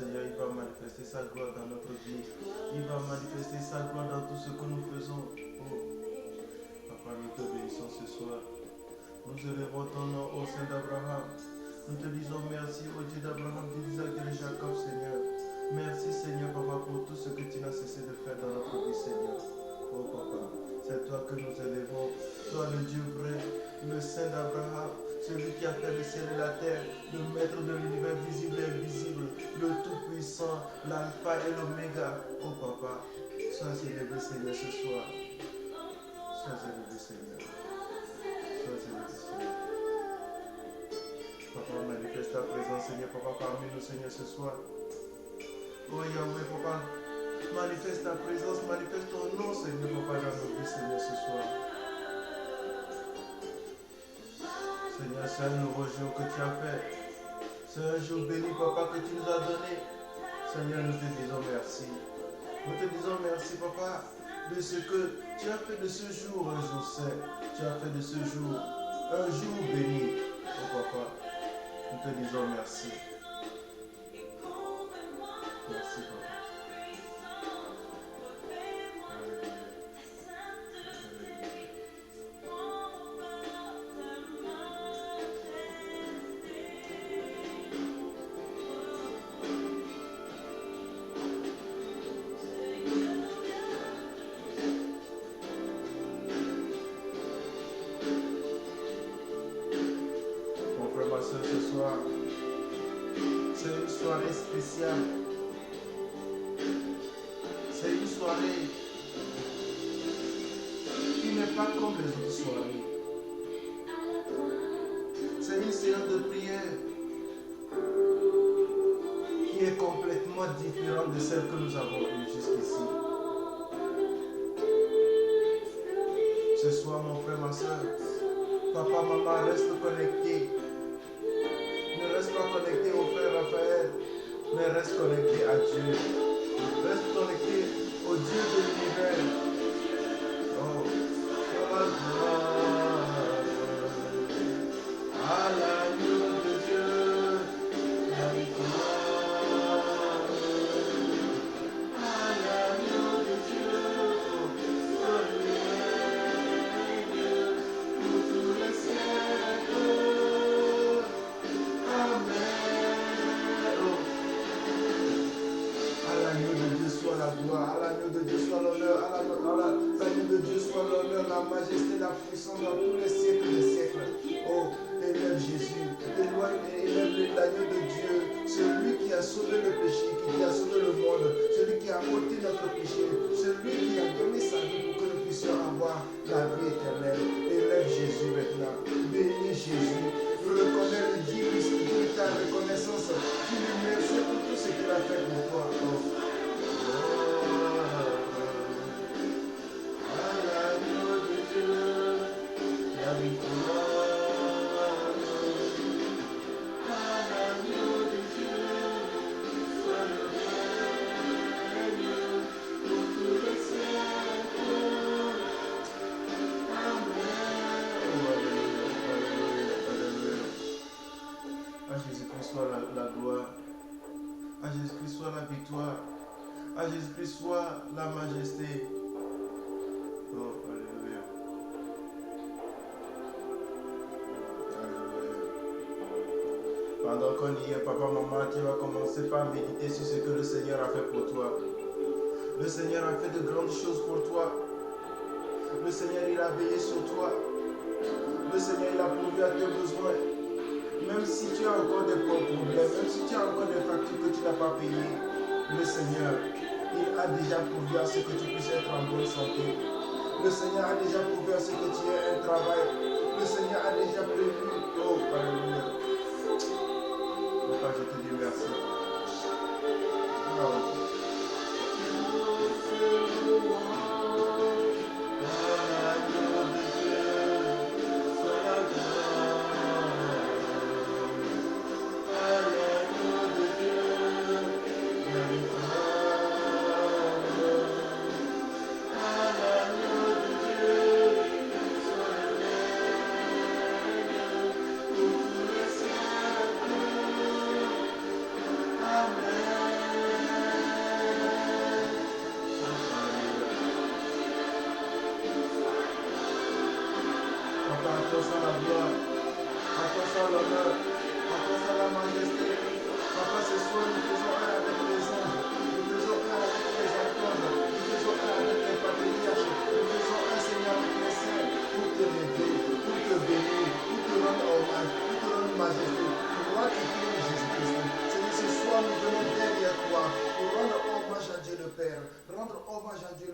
Seigneur, il va manifester sa gloire dans notre vie. Il va manifester sa gloire dans tout ce que nous faisons. Oh, Papa, nous te bénissons ce soir. Nous élevons ton nom au sein d'Abraham. Nous te disons merci au Dieu d'Abraham, d'Isaac et de Jacob, Seigneur. Merci, Seigneur, Papa, pour tout ce que tu n'as cessé de faire dans notre vie, Seigneur. Oh, Papa, c'est toi que nous élevons. Toi, le Dieu vrai, le Saint d'Abraham, celui qui a fait le ciel et la terre, le maître de l'univers visible et invisible, le tout-puissant, l'alpha et l'oméga. Oh, Papa, sois élevé, Seigneur, ce soir. Sois élevé, Seigneur. Sois élevé, Seigneur. Papa, manifeste ta présence, Seigneur, Papa, parmi nous, Seigneur, ce soir. Oh Yahweh, Papa, manifeste ta présence, manifeste ton nom, Seigneur, Papa, dans nos vies, Seigneur, ce soir. Seigneur, c'est un nouveau jour que tu as fait. C'est un jour béni, Papa, que tu nous as donné. Seigneur, nous te disons merci. Nous te disons merci, Papa, de ce que tu as fait de ce jour un jour saint. Tu as fait de ce jour un jour béni. Oh, Papa, nous te disons merci. Merci, Papa. Mon frère, ma soeur, ce soir, c'est une soirée spéciale. C'est une soirée qui n'est pas comme les autres soirées. C'est une séance de prière qui est complètement différente de celle que nous avons eue jusqu'ici. Ce soir, mon frère, ma soeur, papa, maman, reste connecté. Ne reste pas connecté au frère Raphaël, mais reste connecté à Dieu. Reste connecté au Dieu de l'univers. Oh, la gloire à l'agneau de Dieu, la victoire à l'agneau de Dieu, oh, règne pour tous les siècles. Amen. Oh. À l'agneau de Dieu soit la gloire, à l'agneau de Dieu soit l'honneur, à l'agneau de Dieu soit l'honneur, la majesté, la puissance dans tous les siècles des siècles. Oh, élève Jésus, élève l'agneau de Dieu, celui qui a sauvé le péché, qui a sauvé le monde, celui qui a ôté notre péché, celui qui a donné sa vie pour que nous puissions avoir la vie éternelle. Élève Jésus maintenant, bénis Jésus, reconnais le Dieu, ta reconnaissance, tu lui remercies pour tout ce qu'il a fait pour toi. Oh. À Jésus-Christ soit la gloire, à Jésus-Christ soit la victoire, à Jésus-Christ soit la majesté. Oh, alléluia. Alléluia. Pendant qu'on y est, papa, maman, tu vas commencer par méditer sur ce que le Seigneur a fait pour toi. Le Seigneur a fait de grandes choses pour toi. Le Seigneur, il a veillé sur toi. Le Seigneur, il a pourvu à tes besoins. Même si tu as encore des problèmes, même si tu as encore des factures que tu n'as pas payées, le Seigneur, il a déjà pourvu à ce que tu puisses être en bonne santé. Le Seigneur a déjà pourvu à ce que tu aies un travail. Le Seigneur a déjà prévu. Oh, alléluia. Papa, je te dis merci. Oh. Amen. gloire, pour rendre hommage à Dieu le Père, rendre hommage à Dieu,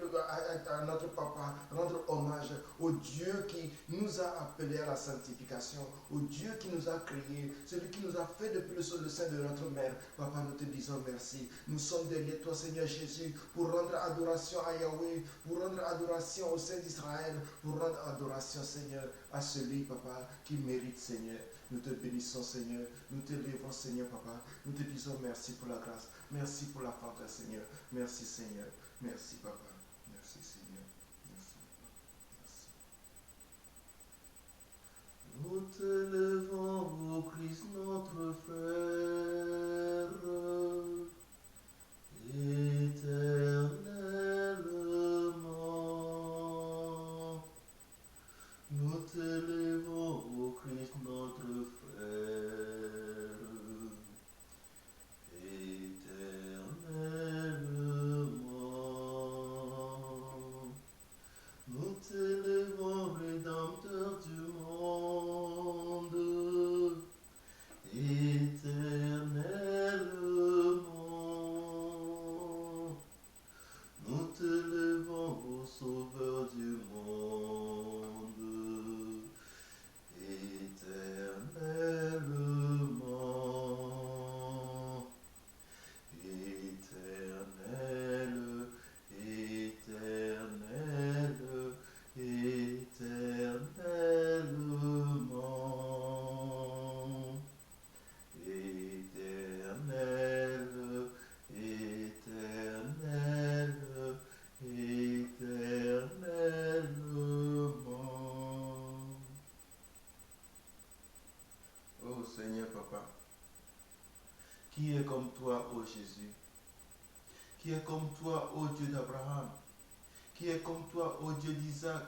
à notre Papa, rendre hommage au Dieu qui nous a appelés à la sanctification, au Dieu qui nous a créés, celui qui nous a fait depuis le sein de notre mère. Papa, nous te disons merci. Nous sommes derrière toi, Seigneur Jésus, pour rendre adoration à Yahweh, pour rendre adoration au Saint d'Israël, pour rendre adoration, Seigneur, à celui, Papa, qui mérite, Seigneur. Nous te bénissons, Seigneur. Nous te lèvons, Seigneur, Papa. Nous te disons merci pour la grâce. Merci pour la faveur, Seigneur. Merci, Seigneur. Merci, Papa. Merci, Seigneur. Merci, Papa. Merci. Nous te levons, ô Christ, notre frère, éternellement. Nous te levons, ô Christ, notre frère, éternellement. Nous te levons, Rédempteur du monde, éternellement. Nous te levons, ô Sauveur du monde, éternellement. Éternel, éternel, éternellement. Éternel, éternel, éternellement. Oh Seigneur Papa, qui est comme toi, ô Jésus? Qui est comme toi, ô Dieu d'Abraham? Qui est comme toi, ô Dieu d'Isaac?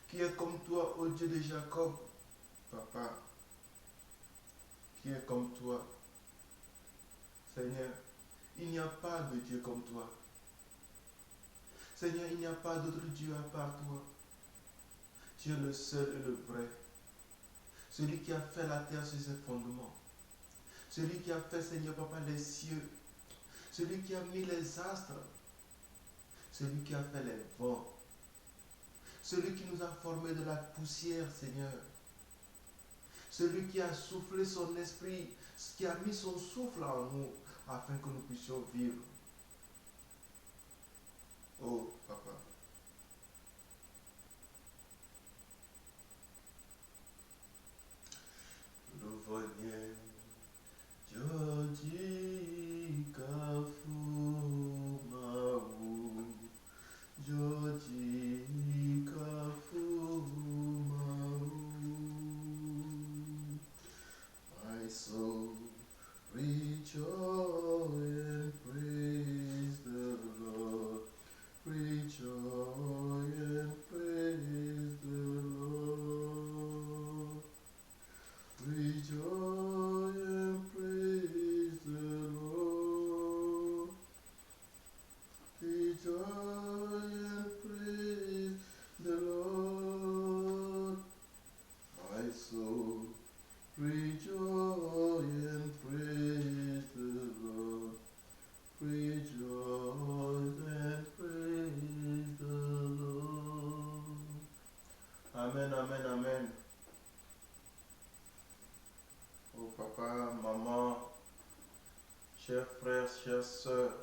Qui est comme toi, ô Dieu de Jacob? Papa, qui est comme toi? Seigneur, il n'y a pas de Dieu comme toi. Seigneur, il n'y a pas d'autre Dieu à part toi. Tu es le seul et le vrai. Celui qui a fait la terre sur ses fondements. Celui qui a fait, Seigneur Papa, les cieux. Celui qui a mis les astres. Celui qui a fait les vents. Celui qui nous a formés de la poussière, Seigneur. Celui qui a soufflé son esprit, qui a mis son souffle en nous, afin que nous puissions vivre. Oh, Papa. Le voilier, Jodi Kafu Maou, Jodi Kafu Maou. My soul rejoice and praise the Lord. Rejoice and praise the Lord. Rejoice and praise the Lord. Rejoice and praise the Lord. My soul, rejoice and praise the Lord. Rejoice and praise the Lord. Amen, amen, amen. Oh papa, maman, chers frères, chères sœurs,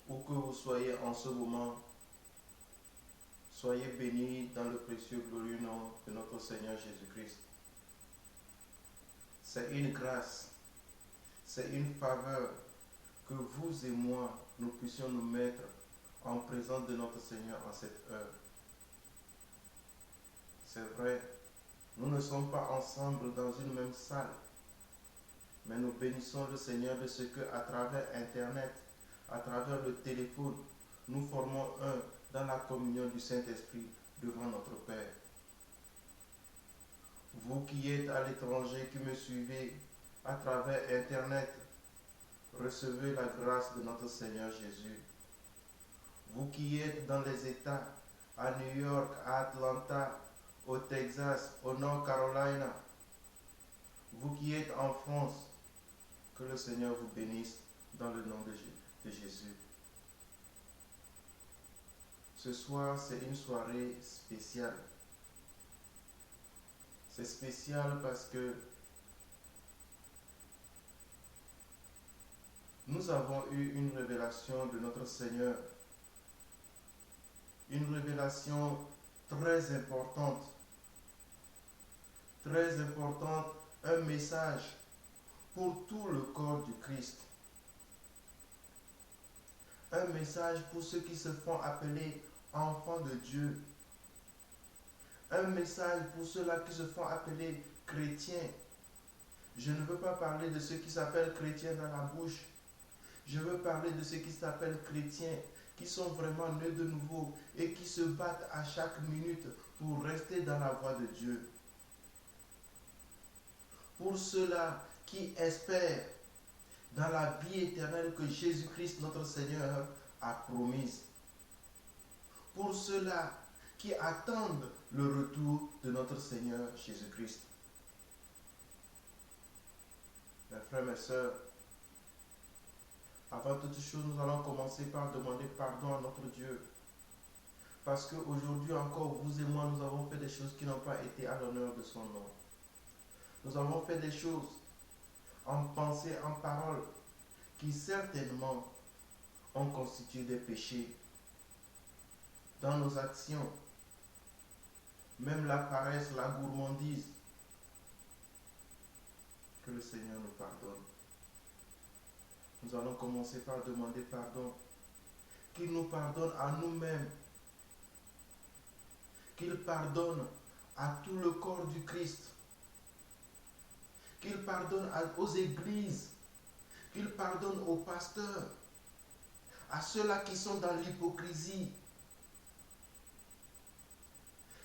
où que vous soyez en ce moment, soyez bénis dans le précieux glorieux nom de notre Seigneur Jésus-Christ. C'est une grâce, c'est une faveur que vous et moi, nous puissions nous mettre en présence de notre Seigneur en cette heure. C'est vrai, nous ne sommes pas ensemble dans une même salle, mais nous bénissons le Seigneur de ce que, à travers Internet, à travers le téléphone, nous formons un dans la communion du Saint-Esprit devant notre Père. Vous qui êtes à l'étranger, qui me suivez à travers Internet, recevez la grâce de notre Seigneur Jésus. Vous qui êtes dans les États, à New York, à Atlanta, au Texas, au North Carolina, vous qui êtes en France, que le Seigneur vous bénisse dans le nom de Jésus. Ce soir, c'est une soirée spéciale. C'est spécial parce que nous avons eu une révélation de notre Seigneur. Une révélation très importante. Très importante. Un message pour tout le corps du Christ. Un message pour ceux qui se font appeler enfants de Dieu. Un message pour ceux-là qui se font appeler chrétiens. Je ne veux pas parler de ceux qui s'appellent chrétiens dans la bouche. Je veux parler de ceux qui s'appellent chrétiens, qui sont vraiment nés de nouveau et qui se battent à chaque minute pour rester dans la voie de Dieu. Pour ceux-là qui espèrent dans la vie éternelle que Jésus-Christ, notre Seigneur, a promise. Pour ceux-là qui attendent le retour de notre Seigneur Jésus-Christ. Mes frères, mes sœurs, avant toute chose, nous allons commencer par demander pardon à notre Dieu. Parce qu'aujourd'hui encore, vous et moi, nous avons fait des choses qui n'ont pas été à l'honneur de son nom. Nous avons fait des choses en pensée, en parole, qui certainement ont constitué des péchés dans nos actions. Même la paresse, la gourmandise. Que le Seigneur nous pardonne. Nous allons commencer par demander pardon. Qu'il nous pardonne à nous-mêmes. Qu'il pardonne à tout le corps du Christ. Qu'il pardonne aux églises. Qu'il pardonne aux pasteurs. À ceux-là qui sont dans l'hypocrisie.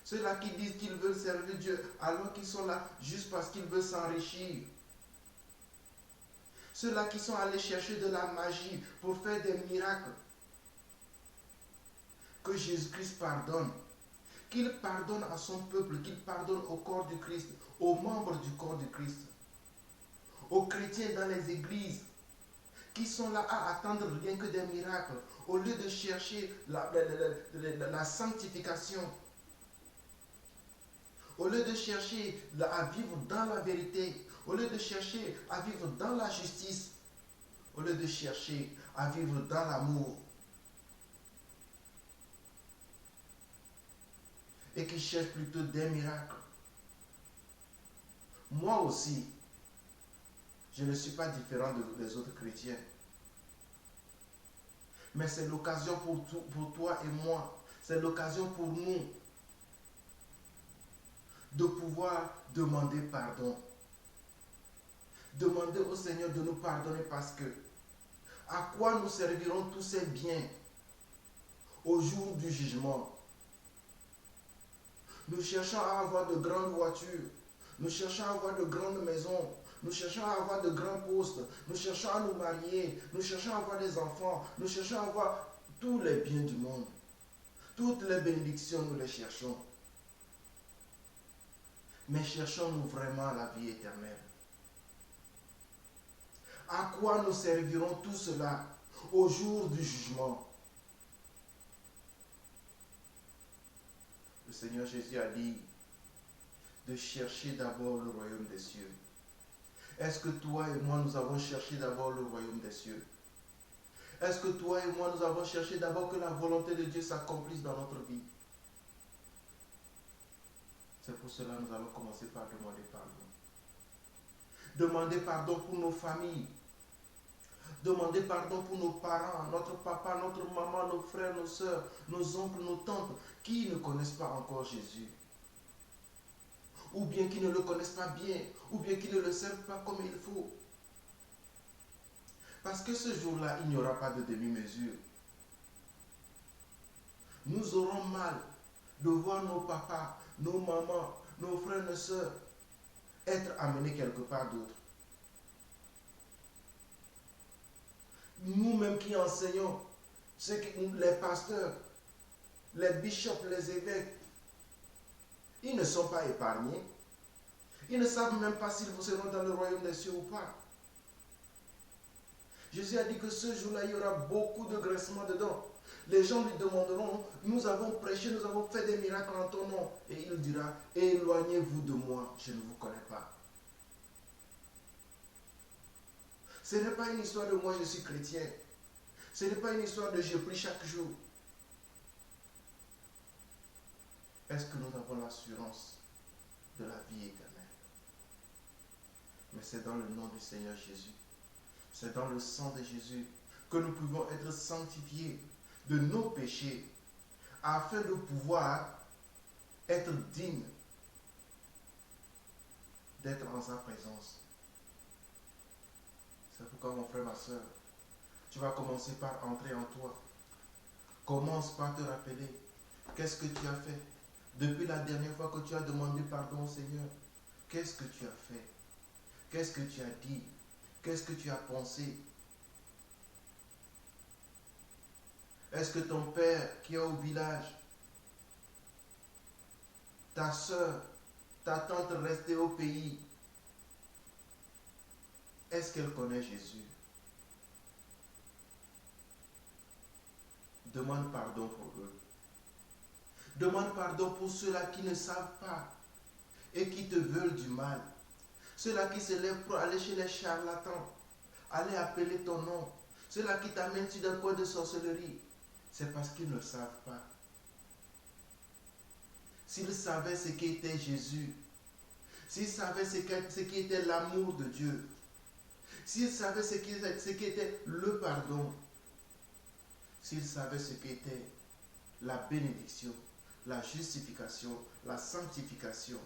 Ceux-là qui disent qu'ils veulent servir Dieu alors qu'ils sont là juste parce qu'ils veulent s'enrichir. Ceux-là qui sont allés chercher de la magie pour faire des miracles. Que Jésus-Christ pardonne. Qu'il pardonne à son peuple, qu'il pardonne au corps du Christ, aux membres du corps du Christ, aux chrétiens dans les églises, qui sont là à attendre rien que des miracles, au lieu de chercher la sanctification, au lieu de chercher à vivre dans la vérité, au lieu de chercher à vivre dans la justice, au lieu de chercher à vivre dans l'amour. Et qui cherchent plutôt des miracles. Moi aussi, je ne suis pas différent des autres chrétiens. Mais c'est l'occasion pour toi et moi, c'est l'occasion pour nous de pouvoir demander pardon. Demander au Seigneur de nous pardonner parce que à quoi nous serviront tous ces biens au jour du jugement? Nous cherchons à avoir de grandes voitures, nous cherchons à avoir de grandes maisons, nous cherchons à avoir de grands postes, nous cherchons à nous marier, nous cherchons à avoir des enfants, nous cherchons à avoir tous les biens du monde. Toutes les bénédictions, nous les cherchons. Mais cherchons-nous vraiment la vie éternelle? À quoi nous serviront tout cela au jour du jugement? Le Seigneur Jésus a dit de chercher d'abord le royaume des cieux. Est-ce que toi et moi, nous avons cherché d'abord le royaume des cieux? Est-ce que toi et moi, nous avons cherché d'abord que la volonté de Dieu s'accomplisse dans notre vie? C'est pour cela que nous allons commencer par demander pardon. Demander pardon pour nos familles. Demander pardon pour nos parents, notre papa, notre maman, nos frères, nos soeurs, nos oncles, nos tantes, qui ne connaissent pas encore Jésus. Ou bien qui ne le connaissent pas bien, ou bien qui ne le servent pas comme il faut. Parce que ce jour-là, il n'y aura pas de demi-mesure. Nous aurons mal de voir nos papas, nos mamans, nos frères, nos soeurs être amenés quelque part d'autre. Nous-mêmes qui enseignons, les pasteurs, les bishops, les évêques, ils ne sont pas épargnés. Ils ne savent même pas s'ils seront dans le royaume des cieux ou pas. Jésus a dit que ce jour-là, il y aura beaucoup de graissements dedans. Les gens lui demanderont, nous avons prêché, nous avons fait des miracles en ton nom. Et il dira, éloignez-vous de moi, je ne vous connais pas. Ce n'est pas une histoire de moi, je suis chrétien. Ce n'est pas une histoire de je prie chaque jour. Est-ce que nous avons l'assurance de la vie éternelle? Mais c'est dans le nom du Seigneur Jésus. C'est dans le sang de Jésus que nous pouvons être sanctifiés de nos péchés afin de pouvoir être dignes d'être en sa présence. C'est pourquoi mon frère, ma soeur, tu vas commencer par entrer en toi. Commence par te rappeler qu'est-ce que tu as fait depuis la dernière fois que tu as demandé pardon au Seigneur. Qu'est-ce que tu as fait? Qu'est-ce que tu as dit? Qu'est-ce que tu as pensé? Est-ce que ton père qui est au village, ta soeur, ta tante restée au pays, est-ce qu'elle connaît Jésus? Demande pardon pour eux. Demande pardon pour ceux-là qui ne savent pas et qui te veulent du mal. Ceux-là qui se lèvent pour aller chez les charlatans, aller appeler ton nom. Ceux-là qui t'amènent sur des coins de sorcellerie. C'est parce qu'ils ne savent pas. S'ils savaient ce qu'était Jésus, s'ils savaient ce qu'était l'amour de Dieu, s'ils savaient ce qu'était le pardon, s'ils savaient ce qu'était la bénédiction, la justification, la sanctification,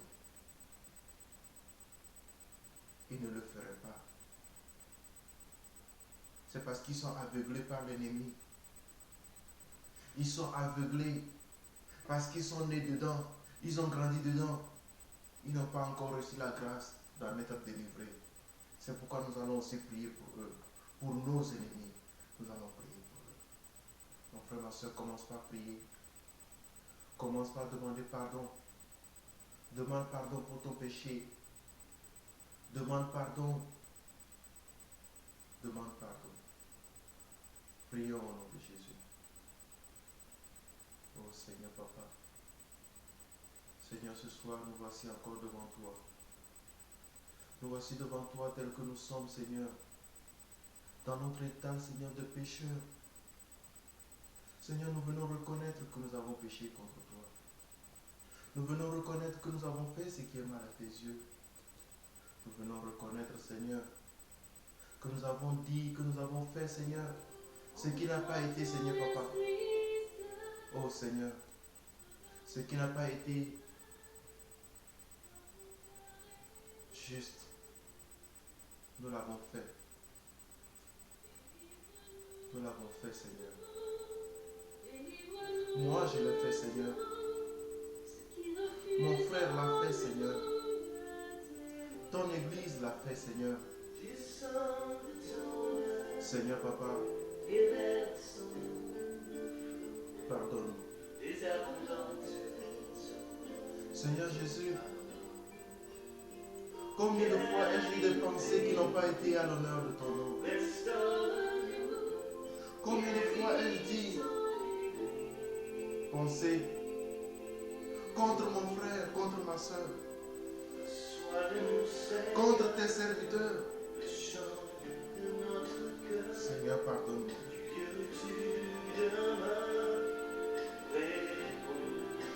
ils ne le feraient pas. C'est parce qu'ils sont aveuglés par l'ennemi. Ils sont aveuglés parce qu'ils sont nés dedans. Ils ont grandi dedans. Ils n'ont pas encore reçu la grâce d'en être délivrés. C'est pourquoi nous allons aussi prier pour eux. Pour nos ennemis, nous allons prier pour eux. Mon frère, ma soeur, commence par prier. Commence par demander pardon. Demande pardon pour ton péché. Demande pardon. Demande pardon. Prions au nom de Jésus. Oh Seigneur Papa. Seigneur, ce soir, nous voici encore devant toi. Nous voici devant toi tel que nous sommes, Seigneur. Dans notre état, Seigneur, de pécheur. Seigneur, nous venons reconnaître que nous avons péché contre toi. Nous venons reconnaître que nous avons fait ce qui est mal à tes yeux. Nous venons reconnaître, Seigneur, que nous avons dit, que nous avons fait, Seigneur, ce qui n'a pas été, Seigneur Papa. Oh Seigneur, ce qui n'a pas été juste, nous l'avons fait. Nous l'avons fait, Seigneur. Moi, je l'ai fait, Seigneur. Mon frère l'a fait, Seigneur. Ton église l'a fait, Seigneur. Seigneur Papa, pardonne-nous. Seigneur Jésus, combien de fois ai-je eu des pensées qui n'ont pas été à l'honneur de ton nom? Combien de fois ai-je dit penser contre mon frère, contre ma soeur, contre tes serviteurs? Seigneur, pardonne-moi.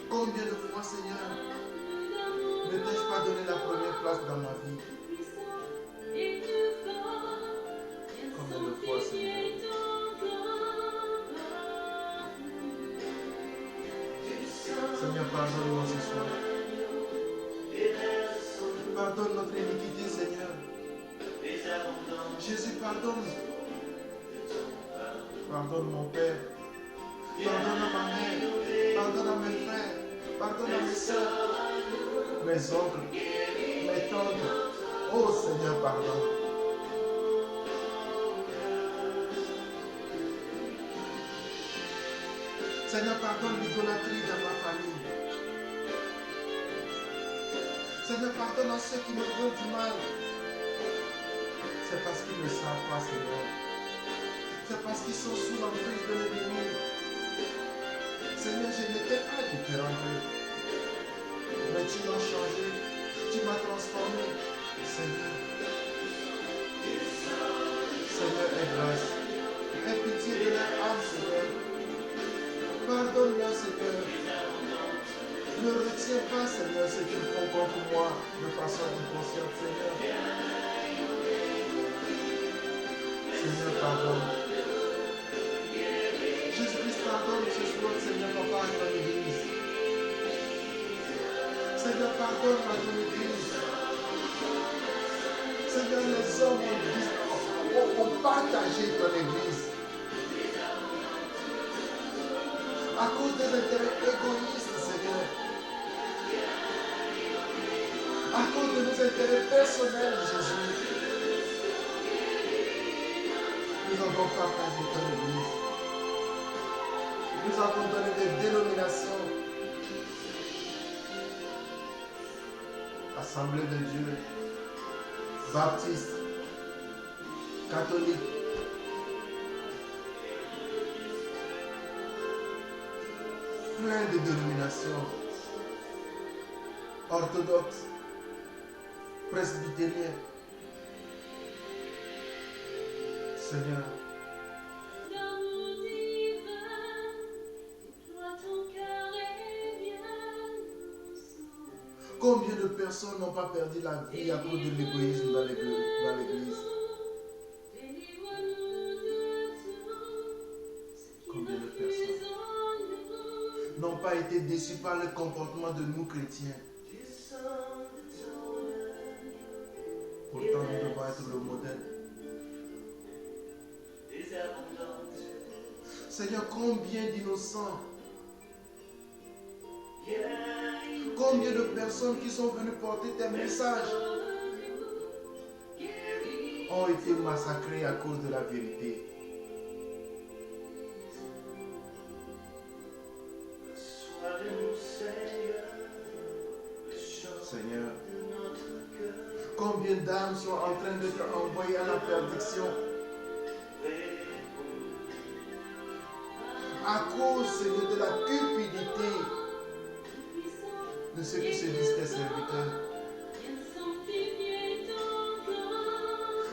Combien de fois, Seigneur, ne t'ai-je pas donné la première place dans ma vie? Combien de fois, Seigneur? Seigneur, pardonne-moi ce soir. Pardonne notre iniquité, Seigneur. Jésus, pardonne. Pardonne mon Père. Pardonne à ma mère. Pardonne à mes frères. Pardonne à mes soeurs. Mes oncles. Mes tantes. Oh Seigneur, pardonne. Seigneur, pardonne l'idolâtrie dans ma famille. Seigneur, pardonne à ceux qui me veulent du mal. C'est parce qu'ils ne savent pas, Seigneur. C'est parce qu'ils sont sous l'emprise de l'ennemi. Seigneur, je n'étais pas différent d'eux. Mais tu m'as changé. Tu m'as transformé. Seigneur. Seigneur, aie grâce. Aie pitié de leur âme, Seigneur. Pardonne-leur, Seigneur. Ne retiens pas, Seigneur, ce qu'ils font contre moi de façon inconsciente, Seigneur. Seigneur, pardonne. Jésus-Christ, pardonne ce soir, Seigneur, papa, à ton église. Seigneur, pardonne à ton église. Seigneur, les hommes ont partagé ton église. À cause des intérêts égoïstes, Seigneur. À cause de nos intérêts personnels, Jésus. Nous avons partagé ton église. Nous avons donné des dénominations. Assemblée de Dieu, baptiste, catholique. Plein de dénominations. Orthodoxes, presbytériens. Seigneur, combien de personnes n'ont pas perdu la vie à cause de l'égoïsme dans l'église? Combien de personnes n'ont pas été déçues par le comportement de nous chrétiens? Pourtant, nous devons être le modèle. Seigneur, combien d'innocents, combien de personnes qui sont venues porter tes messages ont été massacrées à cause de la vérité. Seigneur, combien d'âmes sont en train d'être envoyées à la perdition à cause, Seigneur, de la cupidité de ceux qui se disent tes serviteurs,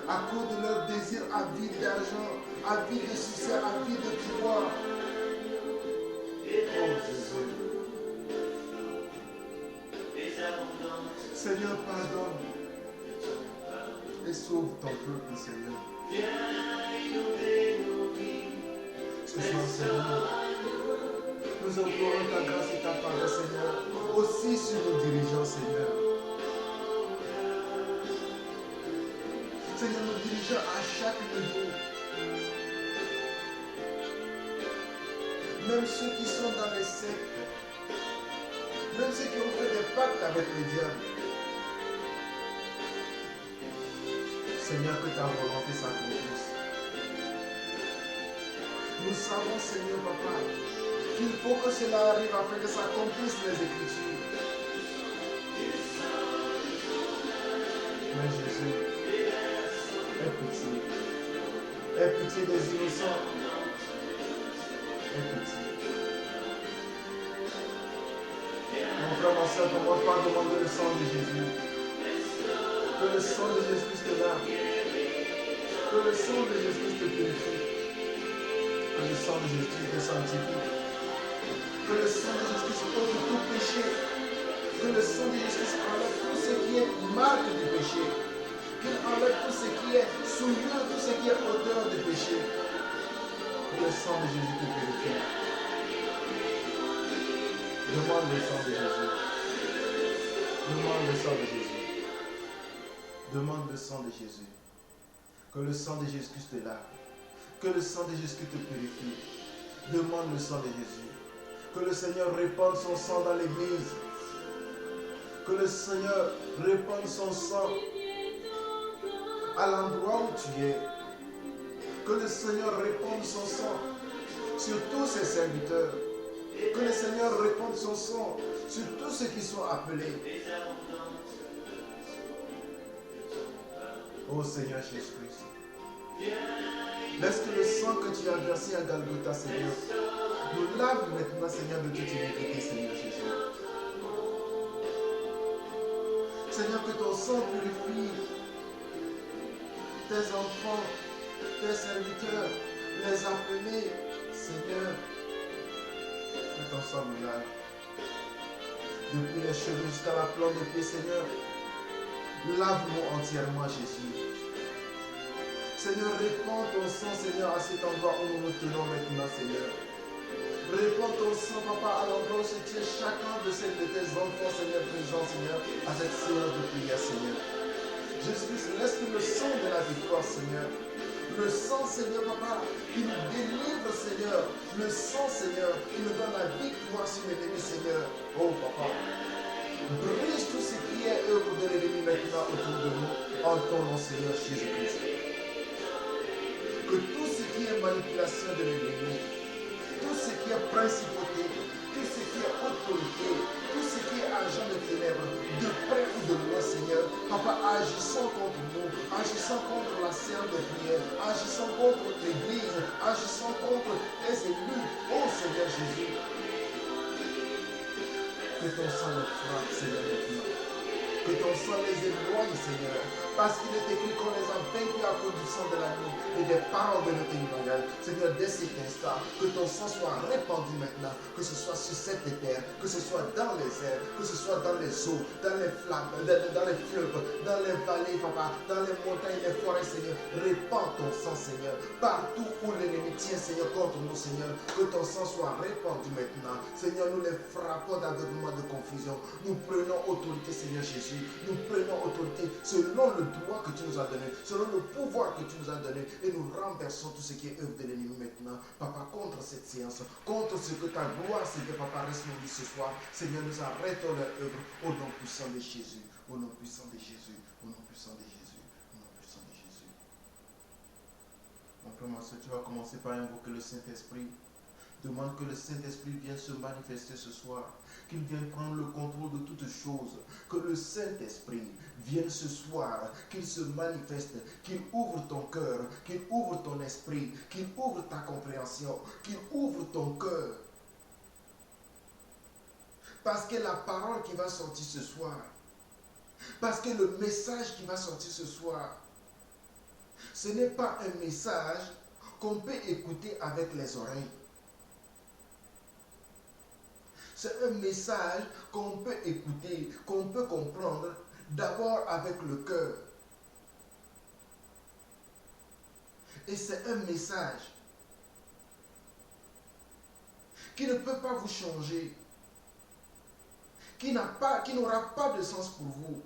à cause de leur désir avide d'argent, avide de succès, avide de pouvoir. Oh Jésus. Seigneur, pardonne et sauve ton peuple, Seigneur. Ce soir, Seigneur, nous implorons ta grâce et ta parole, Seigneur, aussi sur nos dirigeants, Seigneur. Seigneur, nos dirigeants à chaque niveau, même ceux qui sont dans les sectes, même ceux qui ont fait des pactes avec le diable. Seigneur, que ta volonté s'accomplisse. Nous savons, Seigneur, Papa, qu'il faut que cela arrive afin que s'accomplissent les Écritures. Mais Jésus, aie pitié. Aie pitié des innocents. Aie pitié. Mon frère, ma soeur, commence par demander le sang de Jésus. Que le sang de Jésus te lave. Que le sang de Jésus te purifie. Que le sang de Jésus te sanctifie. Que le sang de Jésus ôte tout péché. Que le sang de Jésus enlève tout ce qui est marque du péché. Qu'il enlève tout ce qui est souillure, tout ce qui est odeur de péché. Que le sang de Jésus te purifie. Demande le sang de Jésus. Demande le sang de Jésus. Demande le sang de Jésus. Que le sang de Jésus-Christ te lave. Que le sang de Jésus-Christ te purifie. Demande le sang de Jésus. Que le Seigneur répande son sang dans l'église. Que le Seigneur répande son sang à l'endroit où tu es. Que le Seigneur répande son sang sur tous ses serviteurs. Que le Seigneur répande son sang sur tous ceux qui sont appelés. Oh Seigneur Jésus-Christ, Laisse que le sang que tu as versé à Golgotha, Seigneur, nous lave maintenant, Seigneur, de toute iniquité, Seigneur Jésus. Seigneur, que ton sang purifie tes enfants, tes serviteurs, les appelés, Seigneur, que ton sang nous lave. Depuis les cheveux jusqu'à la plante des pieds, Seigneur, lave-nous entièrement, Jésus. Seigneur, répands ton sang, Seigneur, à cet endroit où nous nous tenons maintenant, Seigneur. Répands ton sang, Papa, à l'endroit où se tient chacun de tes enfants, Seigneur, présents, Seigneur, à cette séance de prière, Seigneur. Jésus, laisse que le sang de la victoire, Seigneur. Le sang, Seigneur, Papa, qui nous délivre, Seigneur. Le sang, Seigneur, qui nous donne la victoire sur l'ennemi, Seigneur. Oh, Papa. Brise tout ce qui est œuvre de l'ennemi maintenant autour de nous, en ton nom, Seigneur Jésus-Christ. Que tout ce qui est manipulation de l'ennemi, tout ce qui est principauté, tout ce qui est autorité, tout ce qui est agent de ténèbres, de près ou de loin, Seigneur, Papa, agissant contre nous, agissant contre la séance de prière, agissant contre l'Église, agissant contre les élus, oh Seigneur Jésus, que ton sang les frappe, Seigneur, maintenant. Que ton sang les éloigne, Seigneur. Parce qu'il est écrit qu'on les a vaincus à cause du sang de l'agneau et des paroles de notre témoignage. Seigneur, dès cet instant, que ton sang soit répandu maintenant. Que ce soit sur cette terre, que ce soit dans les airs, que ce soit dans les eaux, dans les flammes, dans les fleuves, dans les vallées, Papa, dans les montagnes, les forêts, Seigneur. Répands ton sang, Seigneur. Partout où l'ennemi tient, Seigneur, contre nous, Seigneur. Que ton sang soit répandu maintenant. Seigneur, nous les frappons d'aveuglement de confusion. Nous prenons autorité, Seigneur Jésus. Nous prenons autorité selon le droit que tu nous as donné, selon le pouvoir que tu nous as donné, et nous renversons tout ce qui est œuvre de l'ennemi maintenant, Papa, contre cette séance, contre ce que ta gloire, Seigneur, Papa, reste nous dit ce soir. Seigneur, nous arrêtons leur œuvre au nom puissant de Jésus, au nom puissant de Jésus, au nom puissant de Jésus, au nom puissant de Jésus. Mon frère, ma soeur, tu vas commencer par invoquer le Saint-Esprit. Demande que le Saint-Esprit vienne se manifester ce soir, qu'il vienne prendre le contrôle de toutes choses, que le Saint-Esprit vienne ce soir, qu'il se manifeste, qu'il ouvre ton cœur, qu'il ouvre ton esprit, qu'il ouvre ta compréhension, qu'il ouvre ton cœur. Parce que la parole qui va sortir ce soir, parce que le message qui va sortir ce soir, ce n'est pas un message qu'on peut écouter avec les oreilles. C'est un message qu'on peut écouter, qu'on peut comprendre d'abord avec le cœur. Et c'est un message qui ne peut pas vous changer, qui n'aura pas de sens pour vous,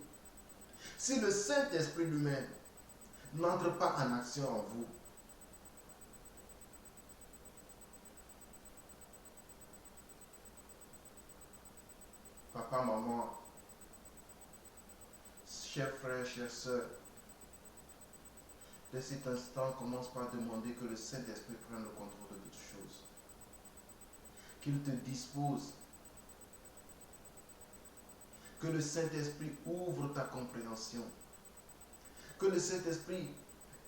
si le Saint-Esprit lui-même n'entre pas en action en vous. Papa, maman, chers frères, chères sœurs, dès cet instant, commence par demander que le Saint-Esprit prenne le contrôle de toutes choses. Qu'il te dispose. Que le Saint-Esprit ouvre ta compréhension. Que le Saint-Esprit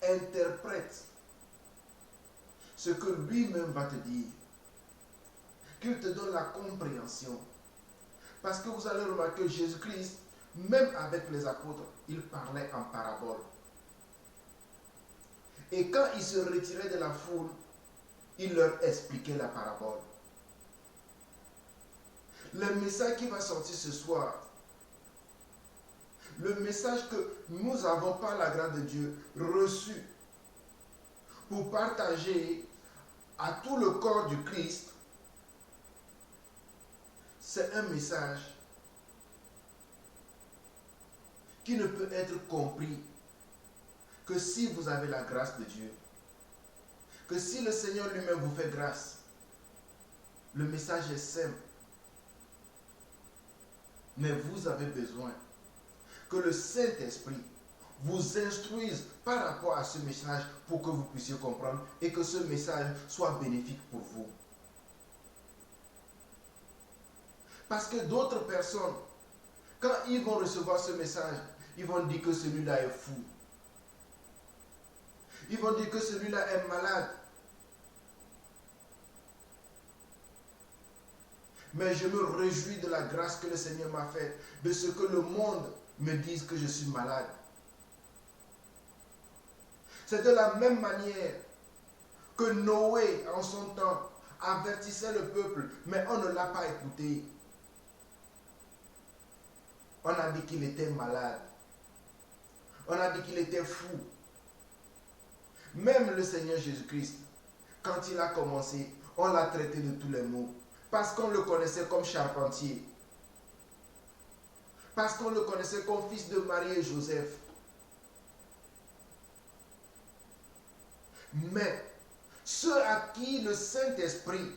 interprète ce que lui-même va te dire. Qu'il te donne la compréhension. Parce que vous allez remarquer que Jésus-Christ, même avec les apôtres, il parlait en parabole. Et quand il se retirait de la foule, il leur expliquait la parabole. Le message qui va sortir ce soir, le message que nous avons par la grâce de Dieu reçu pour partager à tout le corps du Christ, c'est un message qui ne peut être compris que si vous avez la grâce de Dieu. Que si le Seigneur lui-même vous fait grâce. Le message est simple. Mais vous avez besoin que le Saint-Esprit vous instruise par rapport à ce message pour que vous puissiez comprendre et que ce message soit bénéfique pour vous. Parce que d'autres personnes, quand ils vont recevoir ce message, ils vont dire que celui-là est fou. Ils vont dire que celui-là est malade. Mais je me réjouis de la grâce que le Seigneur m'a faite, de ce que le monde me dise que je suis malade. C'est de la même manière que Noé, en son temps, avertissait le peuple, mais on ne l'a pas écouté. On a dit qu'il était malade. On a dit qu'il était fou. Même le Seigneur Jésus-Christ, quand il a commencé, on l'a traité de tous les maux. Parce qu'on le connaissait comme charpentier. Parce qu'on le connaissait comme fils de Marie et Joseph. Mais ceux à qui le Saint-Esprit,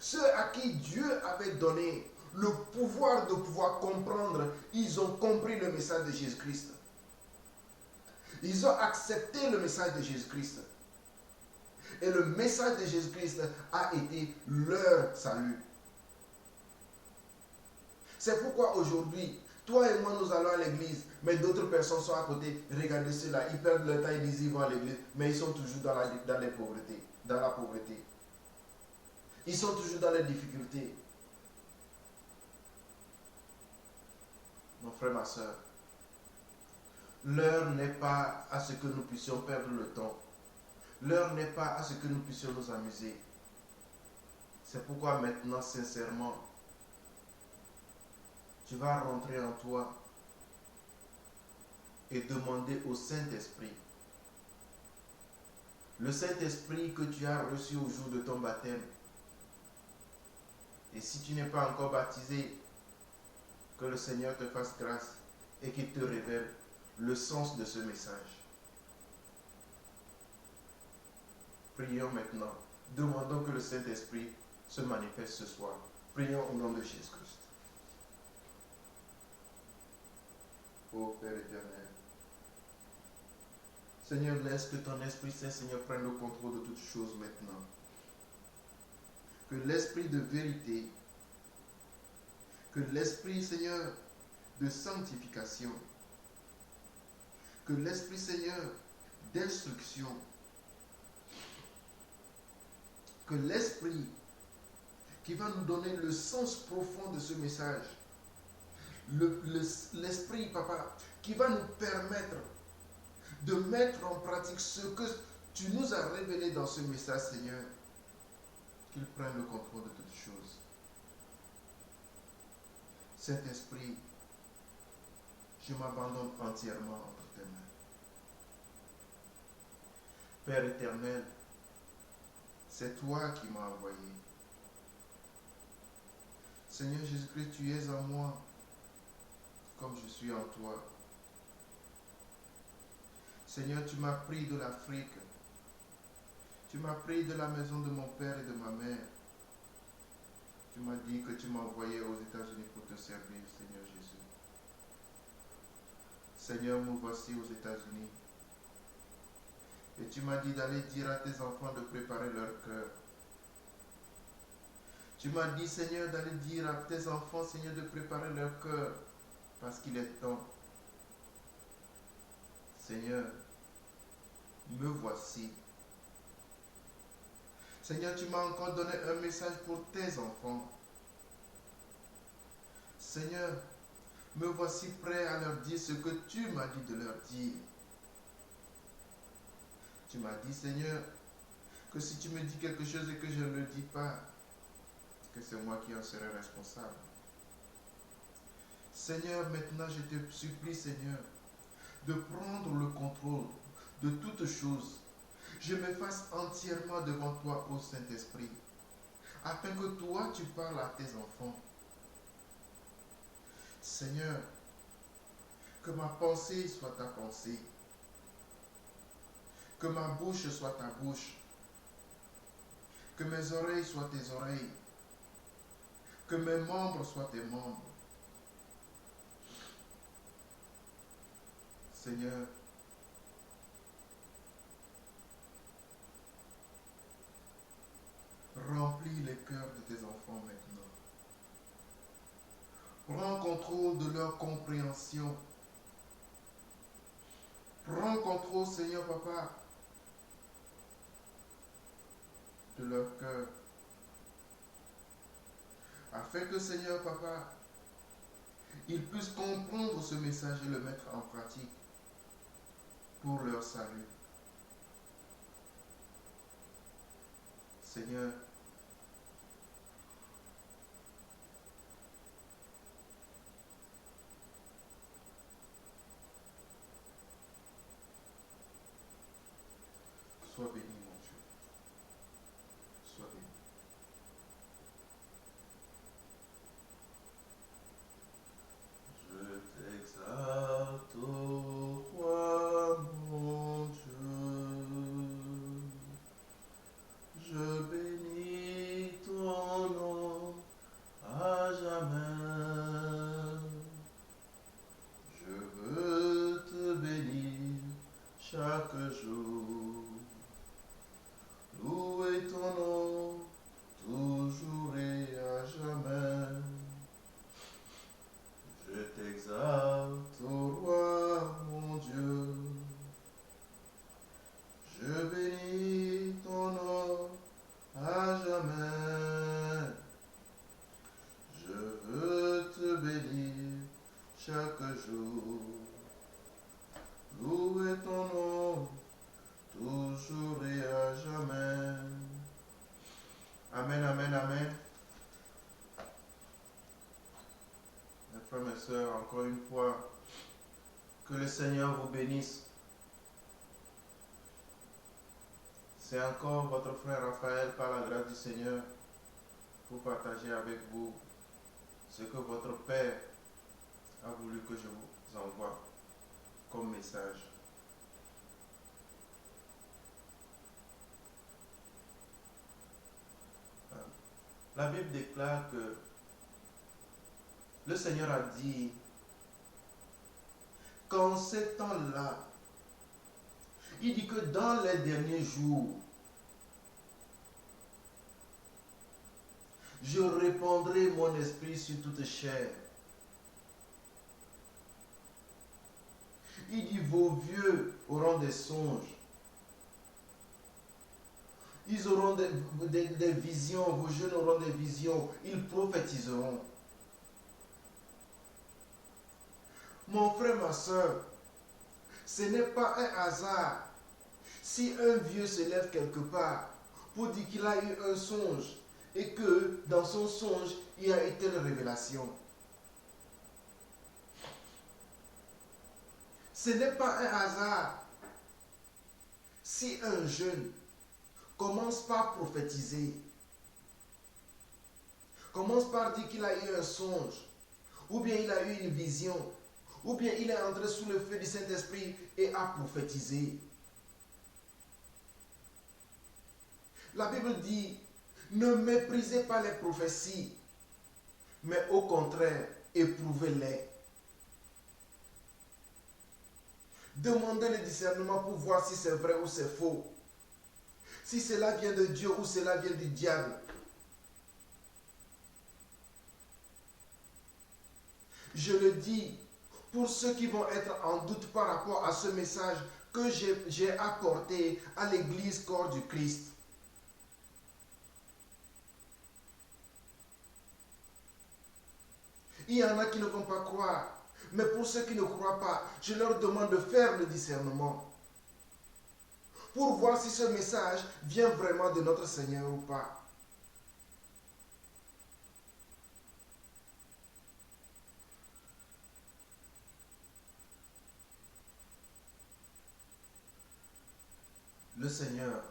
ceux à qui Dieu avait donné le pouvoir de pouvoir comprendre, ils ont compris le message de Jésus-Christ. Ils ont accepté le message de Jésus-Christ. Et le message de Jésus-Christ a été leur salut. C'est pourquoi aujourd'hui, toi et moi, nous allons à l'église, mais d'autres personnes sont à côté. Regardez cela, ils perdent leur temps, ils disent qu'ils vont à l'église, mais ils sont toujours dans la pauvreté. Ils sont toujours dans les difficultés. Mon frère, ma soeur, l'heure n'est pas à ce que nous puissions perdre le temps. L'heure n'est pas à ce que nous puissions nous amuser. C'est pourquoi maintenant, sincèrement, tu vas rentrer en toi et demander au Saint-Esprit. Le Saint-Esprit que tu as reçu au jour de ton baptême. Et si tu n'es pas encore baptisé, que le Seigneur te fasse grâce et qu'il te révèle le sens de ce message. Prions maintenant. Demandons que le Saint-Esprit se manifeste ce soir. Prions au nom de Jésus-Christ. Ô Père éternel, Seigneur, laisse que ton Esprit Saint, Seigneur, prenne le contrôle de toutes choses maintenant. Que l'Esprit de vérité, que l'Esprit, Seigneur, de sanctification, que l'Esprit, Seigneur, d'instruction, que l'Esprit qui va nous donner le sens profond de ce message, l'Esprit, Papa, qui va nous permettre de mettre en pratique ce que tu nous as révélé dans ce message, Seigneur, qu'il prenne le contrôle de toutes choses. Saint-Esprit, je m'abandonne entièrement entre tes mains. Père éternel, c'est toi qui m'as envoyé. Seigneur Jésus-Christ, tu es en moi comme je suis en toi. Seigneur, tu m'as pris de l'Afrique. Tu m'as pris de la maison de mon père et de ma mère. Tu m'as dit que tu m'as envoyé aux États-Unis pour te servir, Seigneur Jésus. Seigneur, me voici aux États-Unis. Et tu m'as dit d'aller dire à tes enfants de préparer leur cœur. Tu m'as dit, Seigneur, d'aller dire à tes enfants, Seigneur, de préparer leur cœur, parce qu'il est temps. Seigneur, me voici. Seigneur, tu m'as encore donné un message pour tes enfants. Seigneur, me voici prêt à leur dire ce que tu m'as dit de leur dire. Tu m'as dit, Seigneur, que si tu me dis quelque chose et que je ne le dis pas, que c'est moi qui en serai responsable. Seigneur, maintenant je te supplie, Seigneur, de prendre le contrôle de toutes choses. Je m'efface entièrement devant toi, ô Saint-Esprit, afin que toi, tu parles à tes enfants. Seigneur, que ma pensée soit ta pensée, que ma bouche soit ta bouche, que mes oreilles soient tes oreilles, que mes membres soient tes membres. Seigneur, remplis les cœurs de tes enfants maintenant. Prends contrôle de leur compréhension. Prends contrôle, Seigneur Papa, de leur cœur. Afin que, Seigneur Papa, ils puissent comprendre ce message et le mettre en pratique pour leur salut. Seigneur, sois béni, mon Dieu. Sois béni. Je t'exalte, ô roi, mon Dieu. Je bénis ton nom à jamais. Je veux te bénir chaque jour. Louer ton nom toujours et à jamais. Je t'exalte, ô roi, mon Dieu. Je bénis ton nom à jamais. Je veux te bénir chaque jour. Louer ton nom toujours et à jamais. Amen, amen, amen. Mes frères, mes sœurs, encore une fois, que le Seigneur vous bénisse. C'est encore votre frère Raphaël, par la grâce du Seigneur, pour partager avec vous ce que votre Père a voulu que je vous envoie comme message. La Bible déclare que le Seigneur a dit qu'en ces temps-là, il dit que dans les derniers jours, je répandrai mon esprit sur toute chair. Il dit, vos vieux auront des songes. Ils auront des visions, vos jeunes auront des visions, ils prophétiseront. Mon frère, ma soeur, ce n'est pas un hasard si un vieux se lève quelque part pour dire qu'il a eu un songe et que dans son songe, il y a une telle révélation. Ce n'est pas un hasard si un jeune commence par prophétiser, commence par dire qu'il a eu un songe, ou bien il a eu une vision, ou bien il est entré sous le feu du Saint-Esprit et a prophétisé. La Bible dit, ne méprisez pas les prophéties, mais au contraire, éprouvez-les. Demandez le discernement pour voir si c'est vrai ou c'est faux. Si cela vient de Dieu ou cela vient du diable. Je le dis pour ceux qui vont être en doute par rapport à ce message que j'ai apporté à l'église corps du Christ. Il y en a qui ne vont pas croire. Mais pour ceux qui ne croient pas, je leur demande de faire le discernement. Pour voir si ce message vient vraiment de notre Seigneur ou pas. Le Seigneur,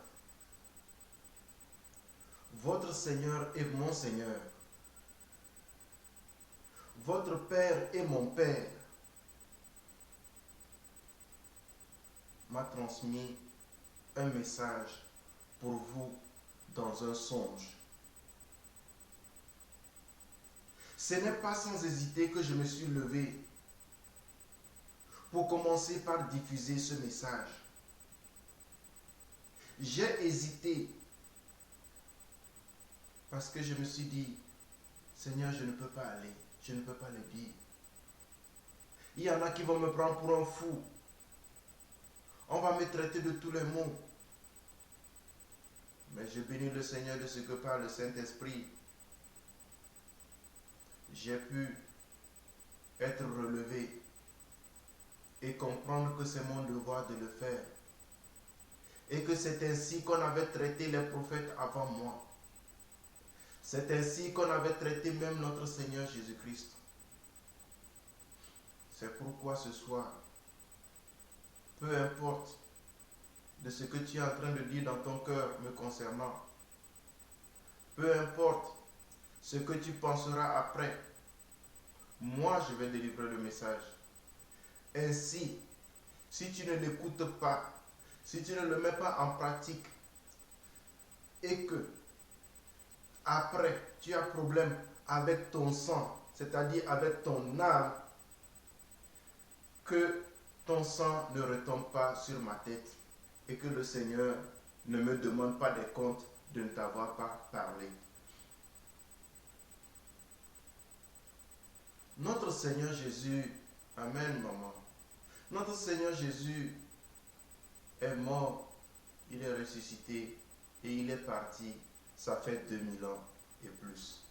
votre Seigneur est mon Seigneur. Votre Père est mon Père. M'a transmis un message pour vous dans un songe. Ce n'est pas sans hésiter que je me suis levé pour commencer par diffuser ce message. J'ai hésité parce que je me suis dit, Seigneur, je ne peux pas aller, je ne peux pas le dire. Il y en a qui vont me prendre pour un fou. On va me traiter de tous les mots. Mais Et je bénis le Seigneur de ce que par le Saint-Esprit, j'ai pu être relevé et comprendre que c'est mon devoir de le faire. Et que c'est ainsi qu'on avait traité les prophètes avant moi. C'est ainsi qu'on avait traité même notre Seigneur Jésus-Christ. C'est pourquoi ce soir, peu importe de ce que tu es en train de dire dans ton cœur me concernant, peu importe ce que tu penseras après, moi je vais délivrer le message. Ainsi, si tu ne l'écoutes pas, si tu ne le mets pas en pratique, et que après tu as problème avec ton sang, c'est-à-dire avec ton âme, que ton sang ne retombe pas sur ma tête et que le Seigneur ne me demande pas des comptes de ne t'avoir pas parlé. Notre Seigneur Jésus, amen maman, notre Seigneur Jésus est mort, il est ressuscité et il est parti, ça fait 2000 ans et plus.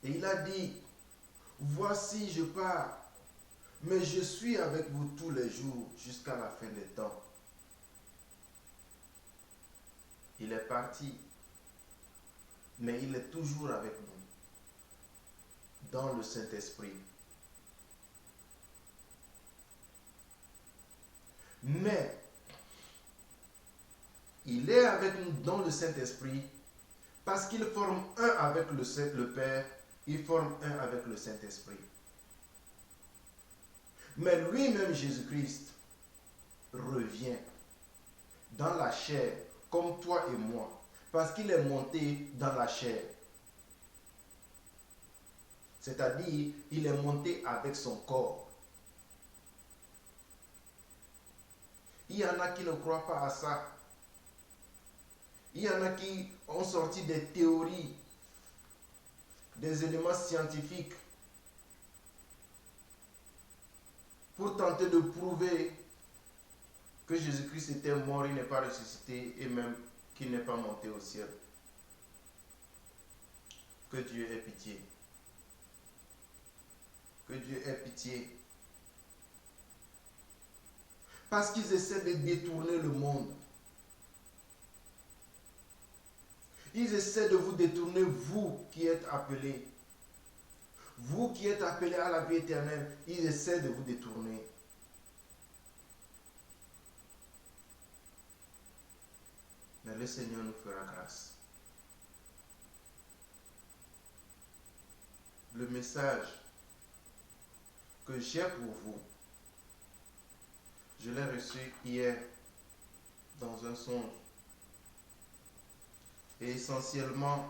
Et il a dit, voici je pars, mais je suis avec vous tous les jours jusqu'à la fin des temps. Il est parti, mais il est toujours avec nous, dans le Saint-Esprit. Mais, il est avec nous dans le Saint-Esprit, parce qu'il forme un avec le Père, il forme un avec le Saint-Esprit. Mais lui-même, Jésus-Christ, revient dans la chair, comme toi et moi, parce qu'il est monté dans la chair. C'est-à-dire, il est monté avec son corps. Il y en a qui ne croient pas à ça. Il y en a qui ont sorti des théories, des éléments scientifiques pour tenter de prouver que Jésus-Christ était mort, il n'est pas ressuscité et même qu'il n'est pas monté au ciel. Que Dieu ait pitié. Que Dieu ait pitié. Parce qu'ils essaient de détourner le monde. Ils essaient de vous détourner, vous qui êtes appelés. Vous qui êtes appelés à la vie éternelle, ils essaient de vous détourner. Mais le Seigneur nous fera grâce. Le message que j'ai pour vous, je l'ai reçu hier dans un songe. Et essentiellement,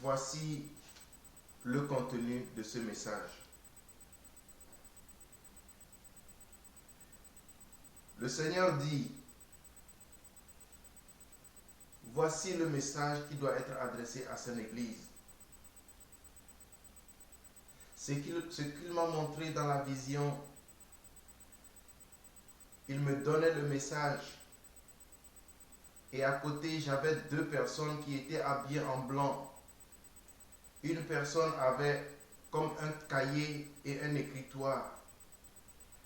voici le contenu de ce message. Le Seigneur dit, voici le message qui doit être adressé à son Église. Ce qu'il m'a montré dans la vision, il me donnait le message. Et à côté, j'avais deux personnes qui étaient habillées en blanc. Une personne avait comme un cahier et un écritoire.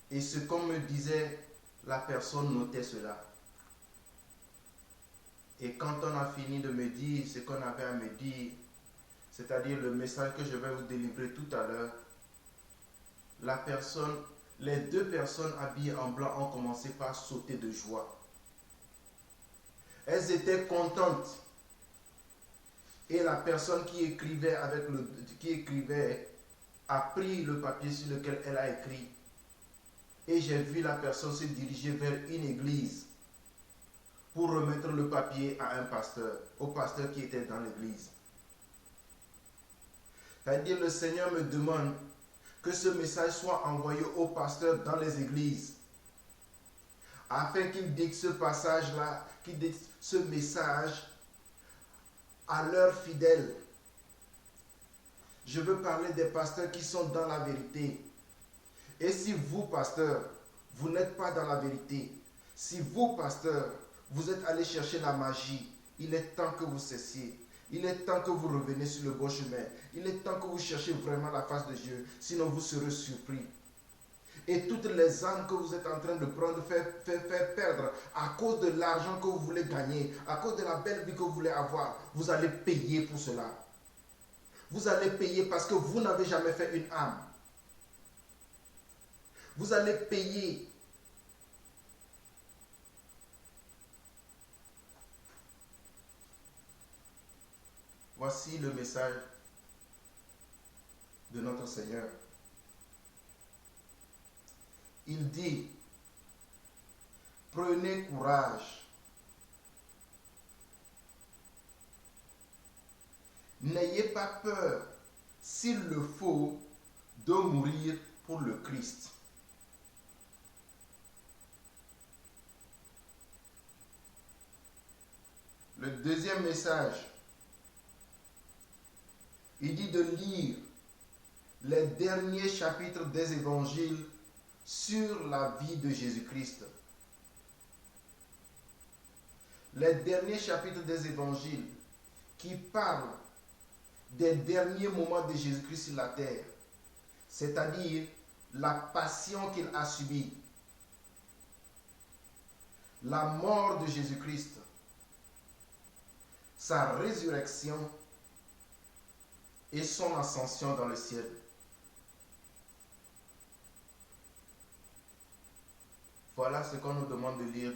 Et ce qu'on me disait, la personne notait cela. Et quand on a fini de me dire ce qu'on avait à me dire, c'est-à-dire le message que je vais vous délivrer tout à l'heure, les deux personnes habillées en blanc ont commencé par sauter de joie. Elles étaient contentes. Et la personne qui écrivait a pris le papier sur lequel elle a écrit. Et j'ai vu la personne se diriger vers une église pour remettre le papier à un pasteur, au pasteur qui était dans l'église. C'est-à-dire, le Seigneur me demande que ce message soit envoyé aux pasteurs dans les églises, afin qu'ils dictent ce passage-là, qu'ils dictent ce message à leurs fidèles. Je veux parler des pasteurs qui sont dans la vérité. Et si vous, pasteurs, vous n'êtes pas dans la vérité, si vous, pasteurs, Vous êtes allé chercher la magie. Il est temps que vous cessiez. Il est temps que vous reveniez sur le bon chemin. Il est temps que vous cherchiez vraiment la face de Dieu. Sinon, vous serez surpris. Et toutes les âmes que vous êtes en train de prendre, faire perdre à cause de l'argent que vous voulez gagner, à cause de la belle vie que vous voulez avoir, vous allez payer pour cela. Vous allez payer parce que vous n'avez jamais fait une âme. Vous allez payer. Voici le message de notre Seigneur. Il dit, prenez courage. N'ayez pas peur, s'il le faut, de mourir pour le Christ. Le deuxième message, il dit de lire les derniers chapitres des évangiles sur la vie de Jésus-Christ. Les derniers chapitres des évangiles qui parlent des derniers moments de Jésus-Christ sur la terre, c'est-à-dire la passion qu'il a subie, la mort de Jésus-Christ, sa résurrection et son ascension dans le ciel. Voilà ce qu'on nous demande de lire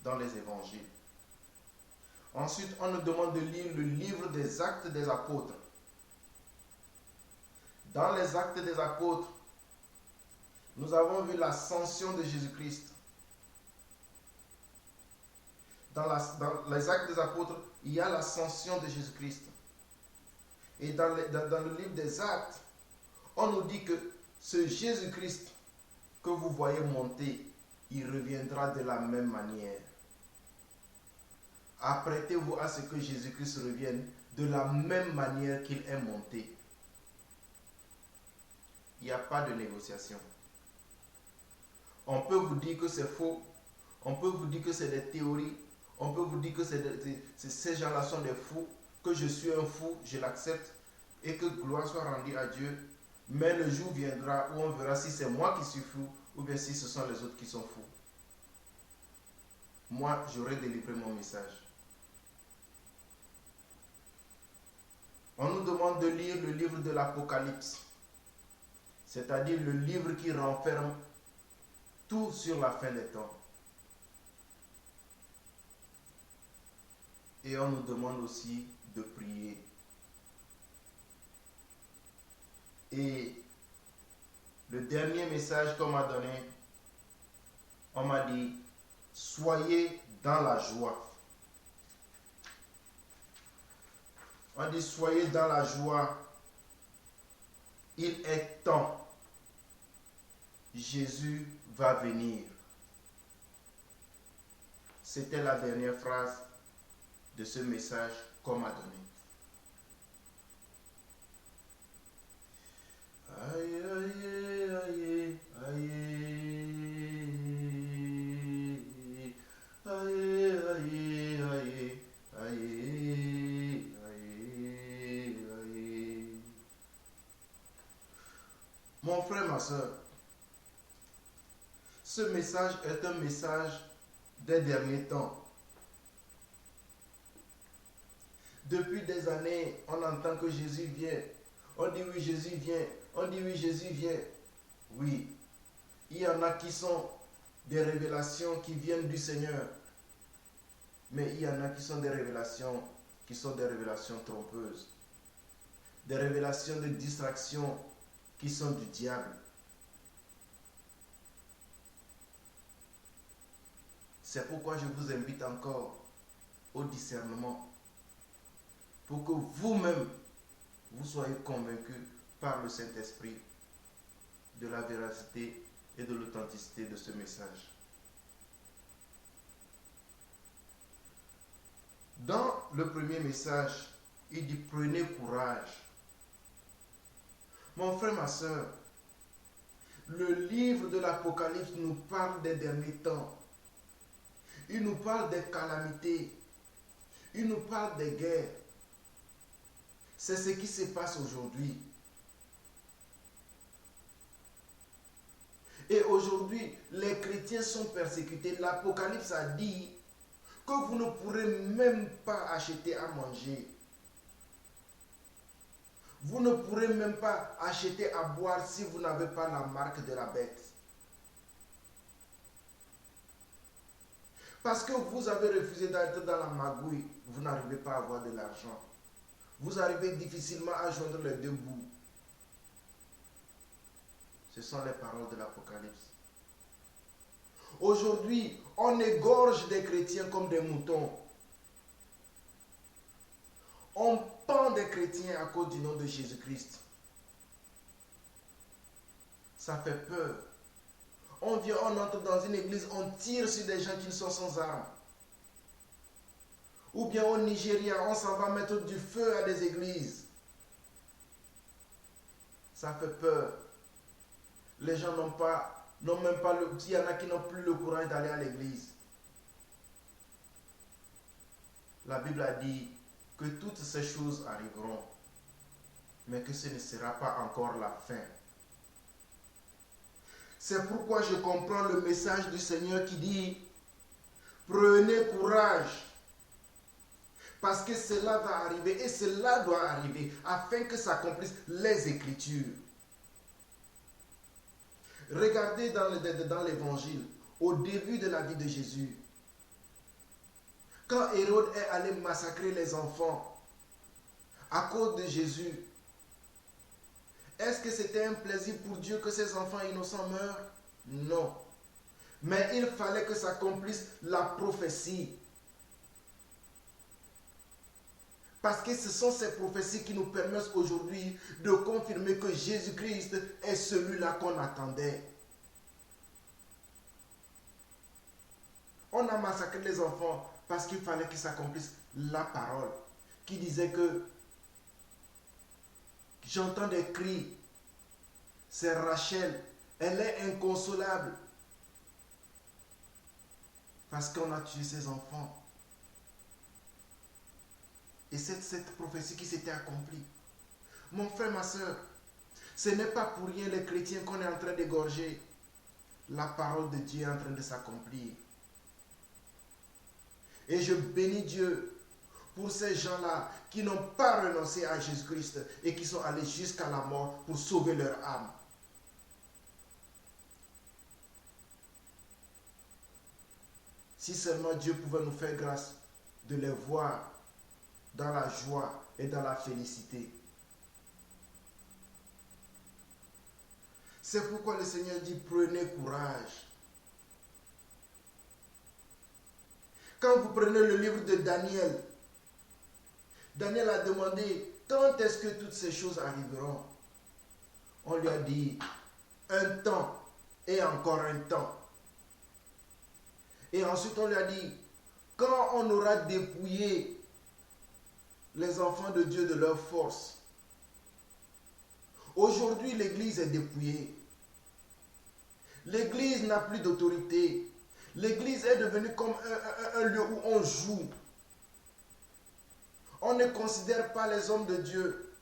dans les évangiles. Ensuite, on nous demande de lire le livre des Actes des Apôtres. Dans les Actes des Apôtres, nous avons vu l'ascension de Jésus-Christ. Dans les Actes des Apôtres, il y a l'ascension de Jésus-Christ. Et dans le livre des Actes, on nous dit que ce Jésus-Christ que vous voyez monter, il reviendra de la même manière. Apprêtez-vous à ce que Jésus-Christ revienne de la même manière qu'il est monté. Il n'y a pas de négociation. On peut vous dire que c'est faux. On peut vous dire que c'est des théories. On peut vous dire que ces gens-là sont des fous, que je suis un fou, je l'accepte, et que gloire soit rendue à Dieu. Mais le jour viendra où on verra si c'est moi qui suis fou ou bien si ce sont les autres qui sont fous. Moi, j'aurai délivré mon message. On nous demande de lire le livre de l'Apocalypse, c'est-à-dire le livre qui renferme tout sur la fin des temps. Et on nous demande aussi de prier. Et le dernier message qu'on m'a donné, on m'a dit, soyez dans la joie. On dit, soyez dans la joie. Il est temps. Jésus va venir. C'était la dernière phrase de ce message qu'on m'a donné. Aïe, aïe, aïe, aïe, aïe, aïe, aïe, aïe, aïe, aïe. Mon frère, ma soeur, ce message est un message des derniers temps. Depuis des années, on entend que Jésus vient. On dit oui, Jésus vient. On dit oui, Jésus vient. Oui, il y en a qui sont des révélations qui viennent du Seigneur. Mais il y en a qui sont des révélations trompeuses. Des révélations de distraction qui sont du diable. C'est pourquoi je vous invite encore au discernement. Pour que vous-même, vous soyez convaincus par le Saint-Esprit de la véracité et de l'authenticité de ce message. Dans le premier message, il dit prenez courage. Mon frère, ma soeur, le livre de l'Apocalypse nous parle des derniers temps. Il nous nous parle des calamités. Il nous parle des guerres. C'est ce qui se passe aujourd'hui. Et aujourd'hui, les chrétiens sont persécutés. L'Apocalypse a dit que vous ne pourrez même pas acheter à manger. Vous ne pourrez même pas acheter à boire si vous n'avez pas la marque de la bête. Parce que vous avez refusé d'être dans la magouille, vous n'arrivez pas à avoir de l'argent. Vous arrivez difficilement à joindre les deux bouts. Ce sont les paroles de l'Apocalypse. Aujourd'hui, on égorge des chrétiens comme des moutons. On pend des chrétiens à cause du nom de Jésus-Christ. Ça fait peur. On vient, on entre dans une église, on tire sur des gens qui sont sans armes. Ou bien au Nigeria, on s'en va mettre du feu à des églises. Ça fait peur. Les gens n'ont même pas il y en a qui n'ont plus le courage d'aller à l'église. La Bible a dit que toutes ces choses arriveront, mais que ce ne sera pas encore la fin. C'est pourquoi je comprends le message du Seigneur qui dit « Prenez courage ». Parce que cela va arriver et cela doit arriver afin que s'accomplissent les Écritures. Regardez dans l'Évangile, au début de la vie de Jésus, quand Hérode est allé massacrer les enfants à cause de Jésus, est-ce que c'était un plaisir pour Dieu que ces enfants innocents meurent? Non. Mais il fallait que s'accomplisse la prophétie. Parce que ce sont ces prophéties qui nous permettent aujourd'hui de confirmer que Jésus-Christ est celui-là qu'on attendait. On a massacré les enfants parce qu'il fallait qu'ils s'accomplisse la parole qui disait que j'entends des cris. C'est Rachel. Elle est inconsolable parce qu'on a tué ses enfants. Et c'est cette prophétie qui s'était accomplie. Mon frère, ma soeur, ce n'est pas pour rien les chrétiens qu'on est en train d'égorger. La parole de Dieu est en train de s'accomplir. Et je bénis Dieu pour ces gens-là qui n'ont pas renoncé à Jésus-Christ et qui sont allés jusqu'à la mort pour sauver leur âme. Si seulement Dieu pouvait nous faire grâce de les voir dans la joie et dans la félicité. C'est pourquoi le Seigneur dit prenez courage. Quand vous prenez le livre de Daniel, Daniel a demandé quand est-ce que toutes ces choses arriveront. On lui a dit un temps et encore un temps. Et ensuite on lui a dit quand on aura dépouillé les enfants de Dieu de leur force. Aujourd'hui, l'Église est dépouillée. L'Église n'a plus d'autorité. L'Église est devenue comme un lieu où on joue. On ne considère pas les hommes de Dieu.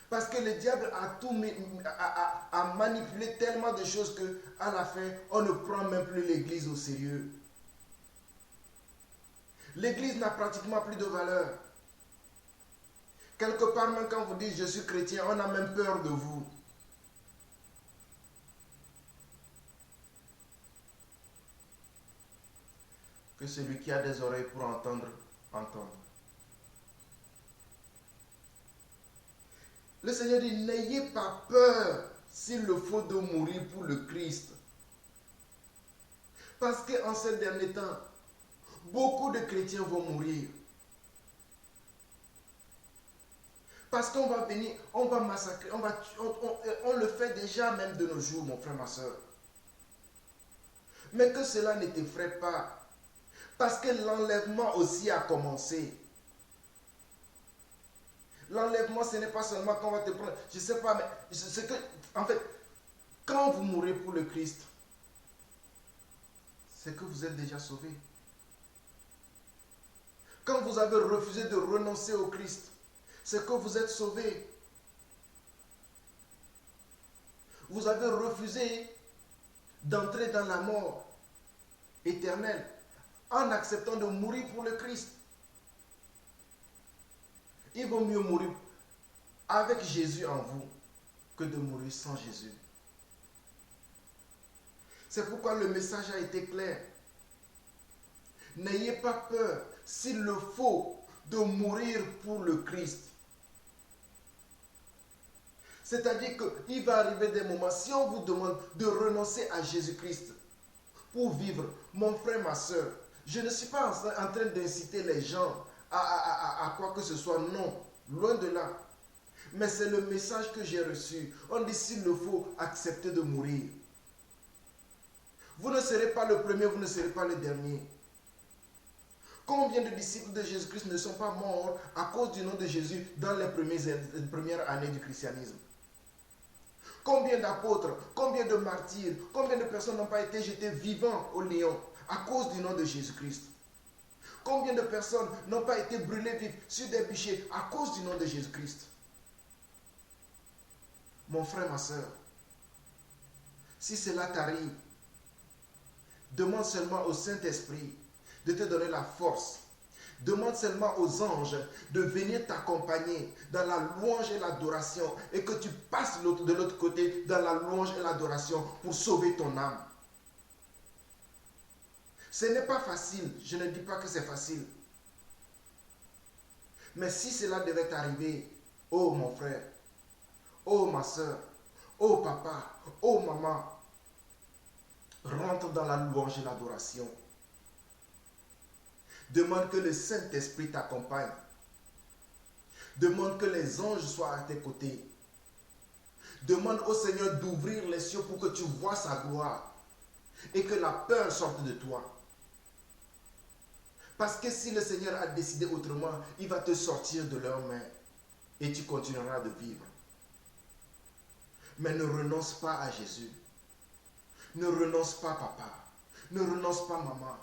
Parce que le diable a manipulé tellement de choses qu'à la fin, on ne prend même plus l'Église au sérieux. L'Église n'a pratiquement plus de valeur. Quelque part, même quand vous dites je suis chrétien, on a même peur de vous. Que celui qui a des oreilles pour entendre, entende. Le Seigneur dit, n'ayez pas peur s'il le faut de mourir pour le Christ. Parce qu'en ces derniers temps, beaucoup de chrétiens vont mourir. Parce qu'on va venir, on va massacrer, on le fait déjà même de nos jours, mon frère, ma soeur. Mais que cela ne t'effraie pas. Parce que l'enlèvement aussi a commencé. L'enlèvement, ce n'est pas seulement qu'on va te prendre. Je ne sais pas, mais c'est que, en fait, quand vous mourrez pour le Christ, c'est que vous êtes déjà sauvé. Quand vous avez refusé de renoncer au Christ, c'est que vous êtes sauvé. Vous avez refusé d'entrer dans la mort éternelle en acceptant de mourir pour le Christ. Il vaut mieux mourir avec Jésus en vous que de mourir sans Jésus. C'est pourquoi le message a été clair. N'ayez pas peur, s'il le faut, de mourir pour le Christ. C'est-à-dire qu'il va arriver des moments, si on vous demande de renoncer à Jésus-Christ pour vivre, mon frère, ma soeur, je ne suis pas en train d'inciter les gens à quoi que ce soit, non, loin de là. Mais c'est le message que j'ai reçu. On dit s'il le faut, accepter de mourir. Vous ne serez pas le premier, vous ne serez pas le dernier. Combien de disciples de Jésus-Christ ne sont pas morts à cause du nom de Jésus dans les premières années du christianisme? Combien d'apôtres, combien de martyrs, combien de personnes n'ont pas été jetées vivants au néant à cause du nom de Jésus-Christ? Combien de personnes n'ont pas été brûlées vives sur des bûchers à cause du nom de Jésus-Christ? Mon frère, ma soeur, si cela t'arrive, demande seulement au Saint-Esprit de te donner la force. Demande seulement aux anges de venir t'accompagner dans la louange et l'adoration et que tu passes de l'autre côté dans la louange et l'adoration pour sauver ton âme. Ce n'est pas facile, je ne dis pas que c'est facile. Mais si cela devait t'arriver, oh mon frère, oh ma soeur, oh papa, oh maman, rentre dans la louange et l'adoration. Demande que le Saint-Esprit t'accompagne. Demande que les anges soient à tes côtés. Demande au Seigneur d'ouvrir les cieux pour que tu vois sa gloire et que la peur sorte de toi. Parce que si le Seigneur a décidé autrement, il va te sortir de leurs mains et tu continueras de vivre. Mais ne renonce pas à Jésus. Ne renonce pas, papa. Ne renonce pas, maman.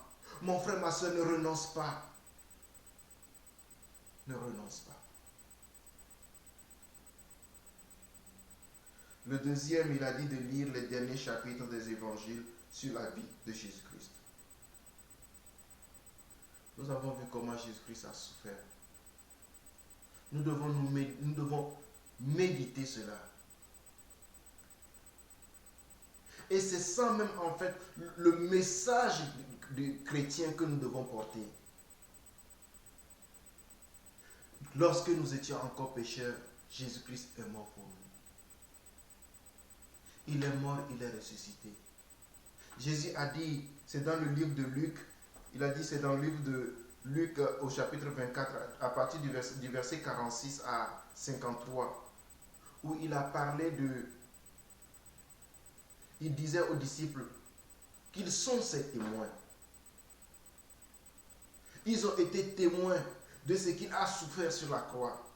Mon frère, ma soeur, ne renonce pas. Ne renonce pas. Le deuxième, il a dit de lire les derniers chapitres des évangiles sur la vie de Jésus-Christ. Nous avons vu comment Jésus-Christ a souffert. Nous devons méditer cela. Et c'est ça même en fait le message du chrétien que nous devons porter. Lorsque nous étions encore pécheurs, Jésus-Christ est mort pour nous. Il est mort, il est ressuscité. Jésus a dit, c'est dans le livre de Luc, il a dit, c'est dans le livre de Luc au chapitre 24, à partir du verset 46 à 53, où il a parlé il disait aux disciples qu'ils sont ses témoins. Ils ont été témoins de ce qu'il a souffert sur la croix.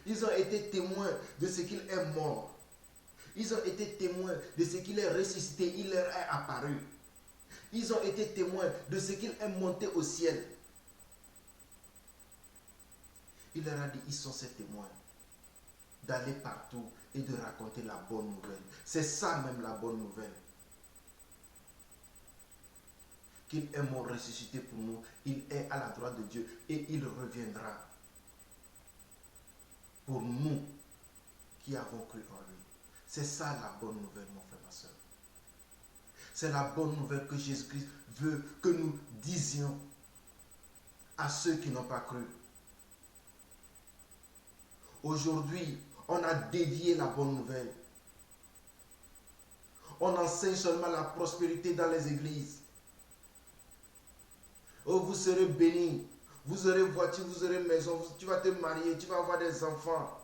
Ils ont été témoins de ce qu'il est mort. Ils ont été témoins de ce qu'il est ressuscité, il leur est apparu. Ils ont été témoins de ce qu'il est monté au ciel. Il leur a dit, ils sont ses témoins. D'aller partout et de raconter la bonne nouvelle. C'est ça même la bonne nouvelle. Qu'il est mort ressuscité pour nous. Il est à la droite de Dieu et il reviendra pour nous qui avons cru en lui. C'est ça la bonne nouvelle, mon frère, ma soeur. C'est la bonne nouvelle que Jésus-Christ veut que nous disions à ceux qui n'ont pas cru. Aujourd'hui, on a dévié la bonne nouvelle. On enseigne seulement la prospérité dans les églises. Oh, vous serez bénis. Vous aurez voiture, vous aurez maison. Tu vas te marier, tu vas avoir des enfants.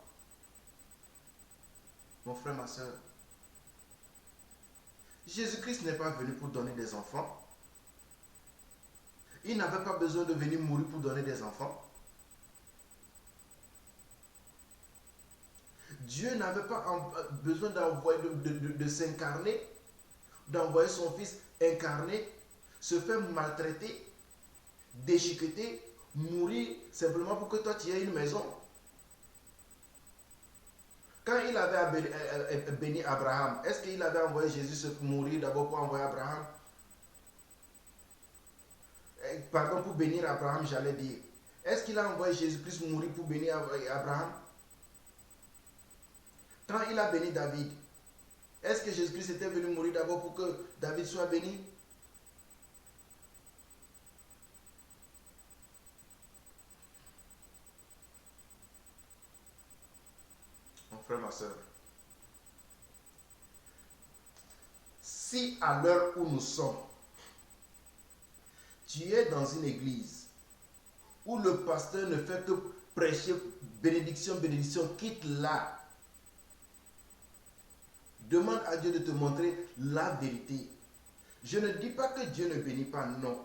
Mon frère, ma soeur, Jésus-Christ n'est pas venu pour donner des enfants. Il n'avait pas besoin de venir mourir pour donner des enfants. Dieu n'avait pas besoin de s'incarner d'envoyer son fils incarné, se faire maltraiter, déchiqueter, mourir simplement pour que toi tu aies une maison. Quand il avait béni Abraham, est-ce qu'il avait envoyé Jésus se mourir d'abord pour envoyer Abraham? Pardon, pour bénir Abraham, j'allais dire. Est-ce qu'il a envoyé Jésus-Christ mourir pour bénir Abraham? Quand il a béni David, est-ce que Jésus-Christ était venu mourir d'abord pour que David soit béni? Mon frère, ma soeur, si à l'heure où nous sommes, tu es dans une église où le pasteur ne fait que prêcher bénédiction, bénédiction, quitte là. Demande à Dieu de te montrer la vérité. Je ne dis pas que Dieu ne bénit pas, non.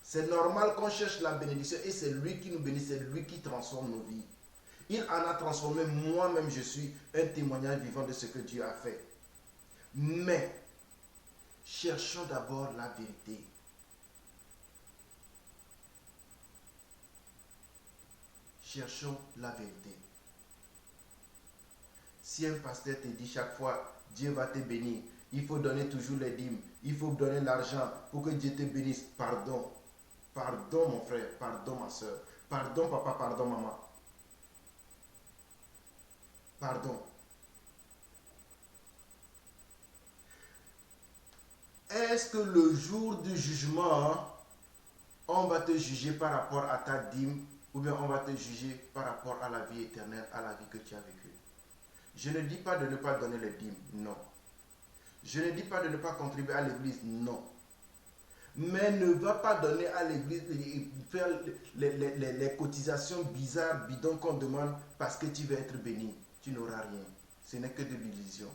C'est normal qu'on cherche la bénédiction et c'est lui qui nous bénit, c'est lui qui transforme nos vies. Il en a transformé, moi-même je suis un témoignage vivant de ce que Dieu a fait. Mais, cherchons d'abord la vérité. Cherchons la vérité. Si un pasteur te dit chaque fois, Dieu va te bénir, il faut donner toujours les dîmes, il faut donner l'argent pour que Dieu te bénisse, pardon. Pardon mon frère, pardon ma soeur, pardon papa, pardon maman. Pardon. Est-ce que le jour du jugement, on va te juger par rapport à ta dîme ou bien on va te juger par rapport à la vie éternelle, à la vie que tu as vécue? Je ne dis pas de ne pas donner les dîmes, non. Je ne dis pas de ne pas contribuer à l'église, non. Mais ne va pas donner à l'église, faire les cotisations bizarres, bidons qu'on demande parce que tu veux être béni. Tu n'auras rien. Ce n'est que de l'illusion.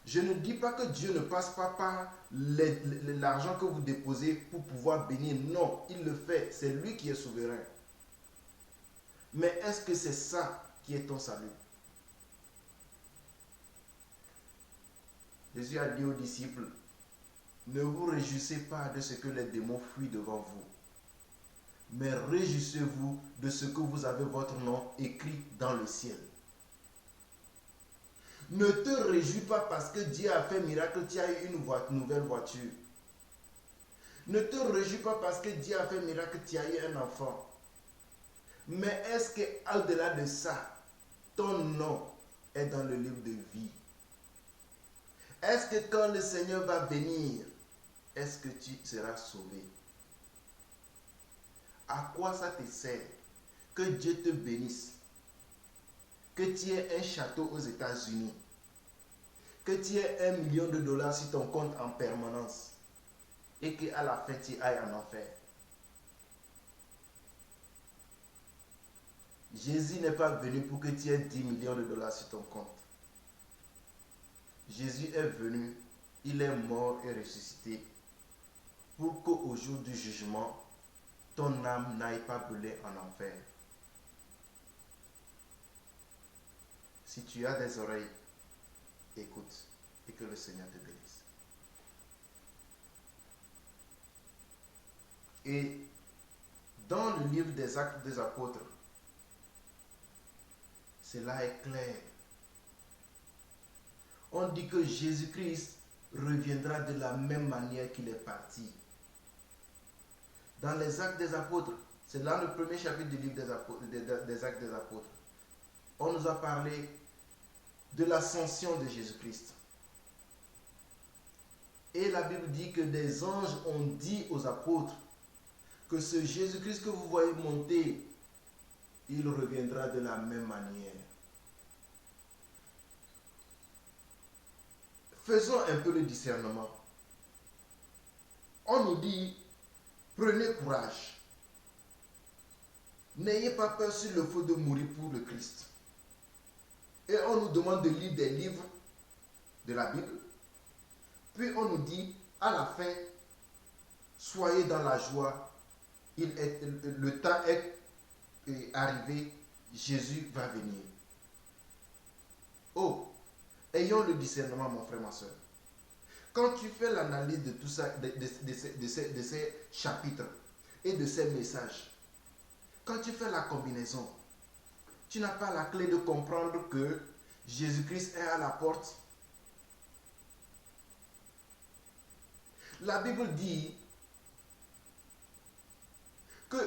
Je ne dis pas que Dieu ne passe pas par l'argent que vous déposez pour pouvoir bénir. Non, il le fait. C'est lui qui est souverain. Mais est-ce que c'est ça qui est ton salut? Jésus a dit aux disciples, ne vous réjouissez pas de ce que les démons fuient devant vous, mais réjouissez-vous de ce que vous avez votre nom écrit dans le ciel. Ne te réjouis pas parce que Dieu a fait miracle, tu as eu une nouvelle voiture. Ne te réjouis pas parce que Dieu a fait miracle, tu as eu un enfant. Mais est-ce qu'au-delà de ça, ton nom est dans le livre de vie? Est-ce que quand le Seigneur va venir, est-ce que tu seras sauvé? À quoi ça te sert que Dieu te bénisse, que tu aies un château aux États-Unis, que tu aies $1 million sur ton compte en permanence et qu'à la fin tu ailles en enfer? Jésus n'est pas venu pour que tu aies $10 millions sur ton compte. Jésus est venu, il est mort et ressuscité pour qu'au jour du jugement, ton âme n'aille pas brûler en enfer. Si tu as des oreilles, écoute et que le Seigneur te bénisse. Et dans le livre des Actes des Apôtres, cela est clair. On dit que Jésus-Christ reviendra de la même manière qu'il est parti. Dans les Actes des Apôtres, c'est dans le premier chapitre du livre des Actes des Apôtres, on nous a parlé de l'ascension de Jésus-Christ. Et la Bible dit que des anges ont dit aux apôtres que ce Jésus-Christ que vous voyez monter, il reviendra de la même manière. Faisons un peu le discernement. On nous dit, prenez courage. N'ayez pas peur s'il le faut de mourir pour le Christ. Et on nous demande de lire des livres de la Bible. Puis on nous dit, à la fin, soyez dans la joie. Le temps est arrivé, Jésus va venir. Oh, Ayons le discernement, mon frère, ma soeur. Quand tu fais l'analyse de tout ça, de ces chapitres et de ces messages, quand tu fais la combinaison, tu n'as pas la clé de comprendre que Jésus-Christ est à la porte. La Bible dit que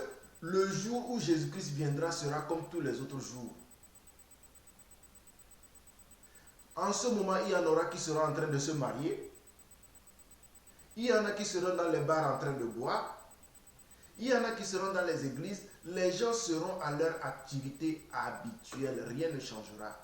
le jour où Jésus-Christ viendra sera comme tous les autres jours. En ce moment, il y en aura qui seront en train de se marier. Il y en a qui seront dans les bars en train de boire. Il y en a qui seront dans les églises. Les gens seront à leur activité habituelle. Rien ne changera.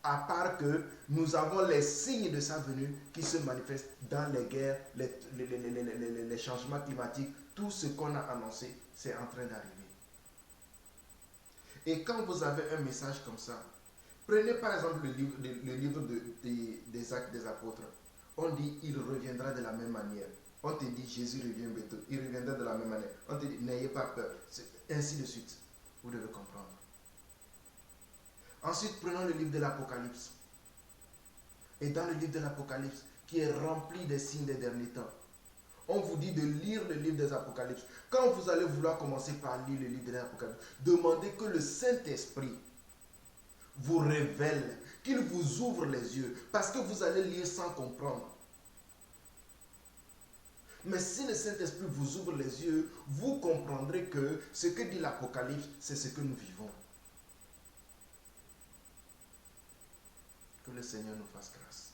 À part que nous avons les signes de sa venue qui se manifestent dans les guerres, les changements climatiques. Tout ce qu'on a annoncé, c'est en train d'arriver. Et quand vous avez un message comme ça, prenez par exemple le livre des Actes des Apôtres. On dit il reviendra de la même manière. On te dit Jésus revient bientôt. Il reviendra de la même manière. On te dit n'ayez pas peur. Ainsi de suite. Vous devez comprendre. Ensuite, prenons le livre de l'Apocalypse. Et dans le livre de l'Apocalypse, qui est rempli des signes des derniers temps, on vous dit de lire le livre des Apocalypses. Quand vous allez vouloir commencer par lire le livre des Apocalypses, demandez que le Saint-Esprit vous révèle, qu'il vous ouvre les yeux, parce que vous allez lire sans comprendre. Mais si le Saint-Esprit vous ouvre les yeux, vous comprendrez que ce que dit l'Apocalypse, c'est ce que nous vivons. Que le Seigneur nous fasse grâce.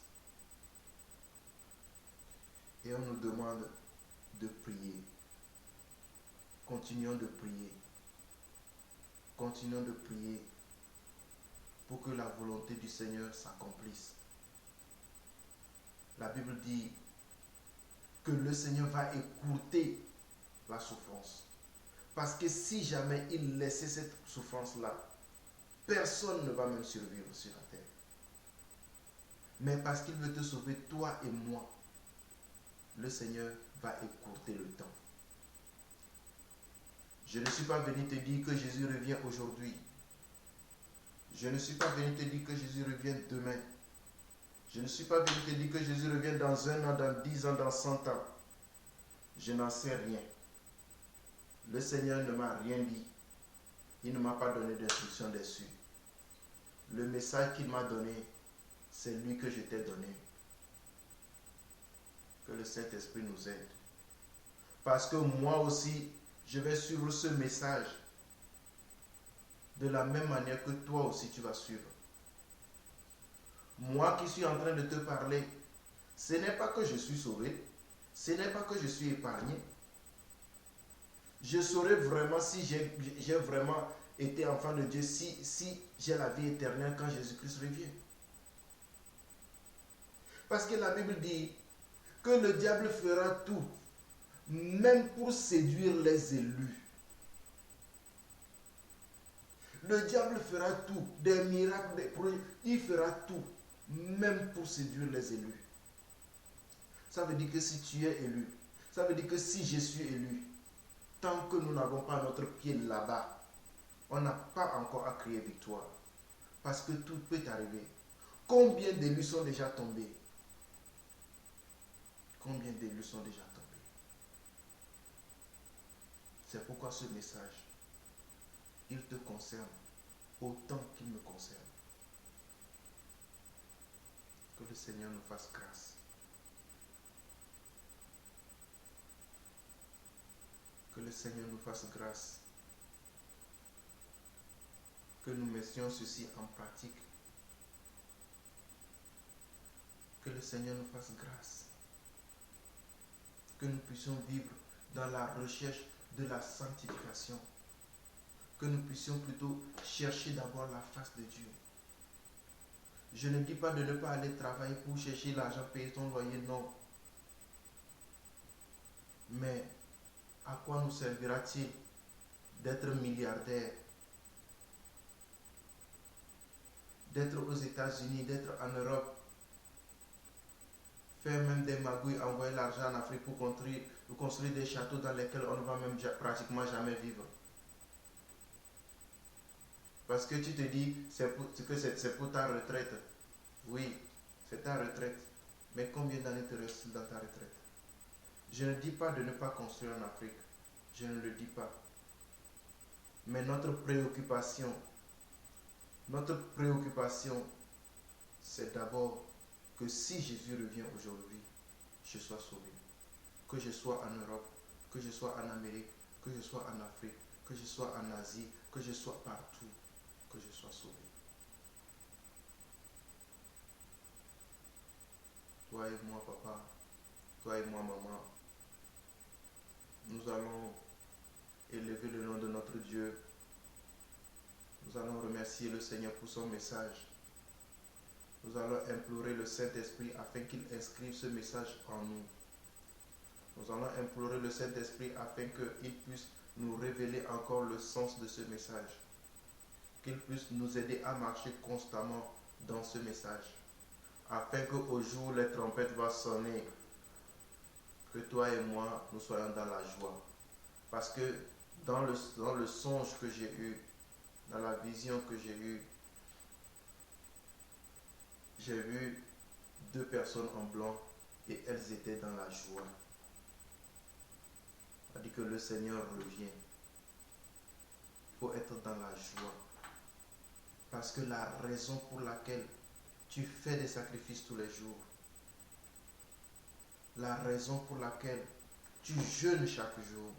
Et on nous demande de prier. Continuons de prier. Continuons de prier pour que la volonté du Seigneur s'accomplisse. La Bible dit que le Seigneur va écourter la souffrance. Parce que si jamais il laissait cette souffrance-là, personne ne va même survivre sur la terre. Mais parce qu'il veut te sauver, toi et moi, le Seigneur va écourter le temps. Je ne suis pas venu te dire que Jésus revient aujourd'hui. Je ne suis pas venu te dire que Jésus revient demain. Je ne suis pas venu te dire que Jésus revient dans 1 an, dans 10 ans, dans 100 ans. Je n'en sais rien. Le Seigneur ne m'a rien dit. Il ne m'a pas donné d'instruction dessus. Le message qu'il m'a donné, c'est lui que je t'ai donné. Que le Saint-Esprit nous aide. Parce que moi aussi, je vais suivre ce message de la même manière que toi aussi tu vas suivre. Moi qui suis en train de te parler, ce n'est pas que je suis sauvé, ce n'est pas que je suis épargné. Je saurai vraiment si j'ai vraiment été enfant de Dieu, si j'ai la vie éternelle quand Jésus-Christ revient. Parce que la Bible dit que le diable fera tout, même pour séduire les élus. Le diable fera tout, des miracles, des projets, il fera tout, même pour séduire les élus. Ça veut dire que si tu es élu, ça veut dire que si je suis élu, tant que nous n'avons pas notre pied là-bas, on n'a pas encore à crier victoire. Parce que tout peut arriver. Combien d'élus sont déjà tombés? Combien d'élus sont déjà tombés? C'est pourquoi ce message, il te concerne autant qu'il me concerne. Que le Seigneur nous fasse grâce. Que le Seigneur nous fasse grâce. Que nous mettions ceci en pratique. Que le Seigneur nous fasse grâce. Que nous puissions vivre dans la recherche de la sanctification. Que nous puissions plutôt chercher d'abord la face de Dieu. Je ne dis pas de ne pas aller travailler pour chercher l'argent, payer ton loyer, non. Mais à quoi nous servira-t-il d'être milliardaire, d'être aux États-Unis, d'être en Europe, faire même des magouilles, envoyer l'argent en Afrique pour construire des châteaux dans lesquels on ne va même pratiquement jamais vivre? Parce que tu te dis que c'est pour ta retraite. Oui, C'est ta retraite. Mais combien d'années te reste-t-il dans ta retraite? Je ne dis pas de ne pas construire en Afrique. Je ne le dis pas. Mais notre préoccupation, c'est d'abord que si Jésus revient aujourd'hui, je sois sauvé. Que je sois en Europe, que je sois en Amérique, que je sois en Afrique, que je sois en Asie, que je sois partout, que je sois sauvé. Toi et moi, papa, toi et moi, maman, nous allons élever le nom de notre Dieu. Nous allons remercier le Seigneur pour son message. Nous allons implorer le Saint-Esprit afin qu'il inscrive ce message en nous. Nous allons implorer le Saint-Esprit afin qu'il puisse nous révéler encore le sens de ce message. Qu'il puisse nous aider à marcher constamment dans ce message. Afin qu'au jour où les trompettes vont sonner, que toi et moi, nous soyons dans la joie. Parce que dans le songe que j'ai eu, dans la vision que j'ai eue, j'ai vu 2 personnes en blanc et elles étaient dans la joie. On dit que le Seigneur revient. Il faut être dans la joie. Parce que la raison pour laquelle tu fais des sacrifices tous les jours, la raison pour laquelle tu jeûnes chaque jour,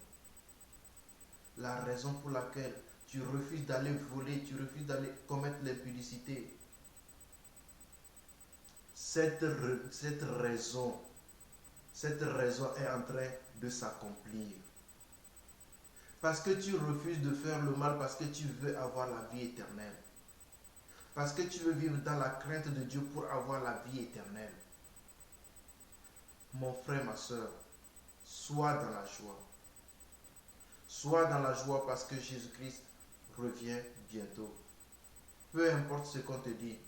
la raison pour laquelle tu refuses d'aller voler, tu refuses d'aller commettre l'impudicité, cette raison est en train de s'accomplir. Parce que tu refuses de faire le mal, parce que tu veux avoir la vie éternelle. Parce que tu veux vivre dans la crainte de Dieu pour avoir la vie éternelle. Mon frère, ma soeur, sois dans la joie. Sois dans la joie parce que Jésus-Christ revient bientôt. Peu importe ce qu'on te dit,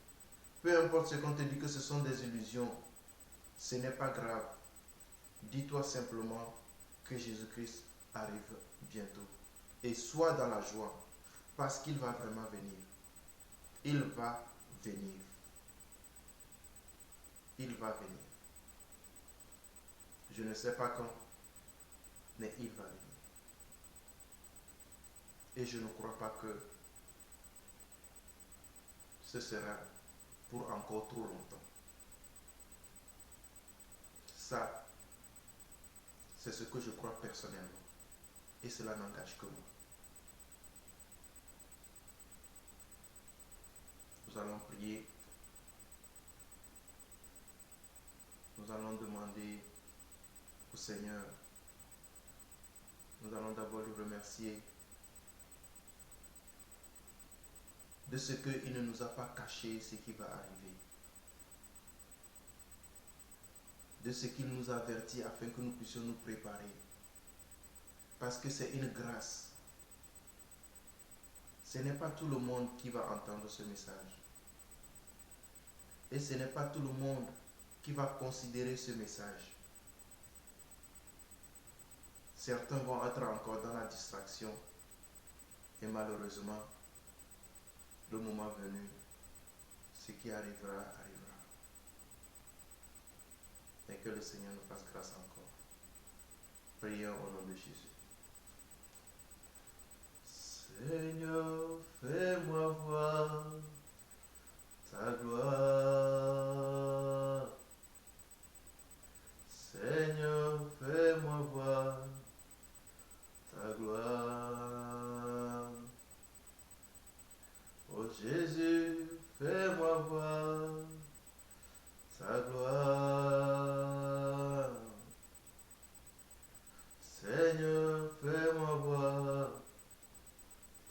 peu importe ce qu'on te dit que ce sont des illusions, ce n'est pas grave. Dis-toi simplement que Jésus-Christ arrive bientôt. Et sois dans la joie parce qu'il va vraiment venir. Il va venir. Il va venir. Je ne sais pas quand, mais il va venir. Et je ne crois pas que ce sera pour encore trop longtemps. Ça, c'est ce que je crois personnellement. Et cela n'engage que moi. Nous allons prier. Nous allons demander au Seigneur. Nous allons d'abord le remercier de ce qu'il ne nous a pas caché ce qui va arriver. De ce qu'il nous avertit afin que nous puissions nous préparer. Parce que c'est une grâce. Ce n'est pas tout le monde qui va entendre ce message. Et ce n'est pas tout le monde qui va considérer ce message. Certains vont être encore dans la distraction. Et malheureusement, le moment venu, ce qui arrivera, arrivera. Et que le Seigneur nous fasse grâce encore. Prions au nom de Jésus. Seigneur, fais-moi voir ta gloire. Seigneur, fais-moi voir ta gloire. Oh Jésus, fais-moi voir ta gloire. Seigneur, fais-moi voir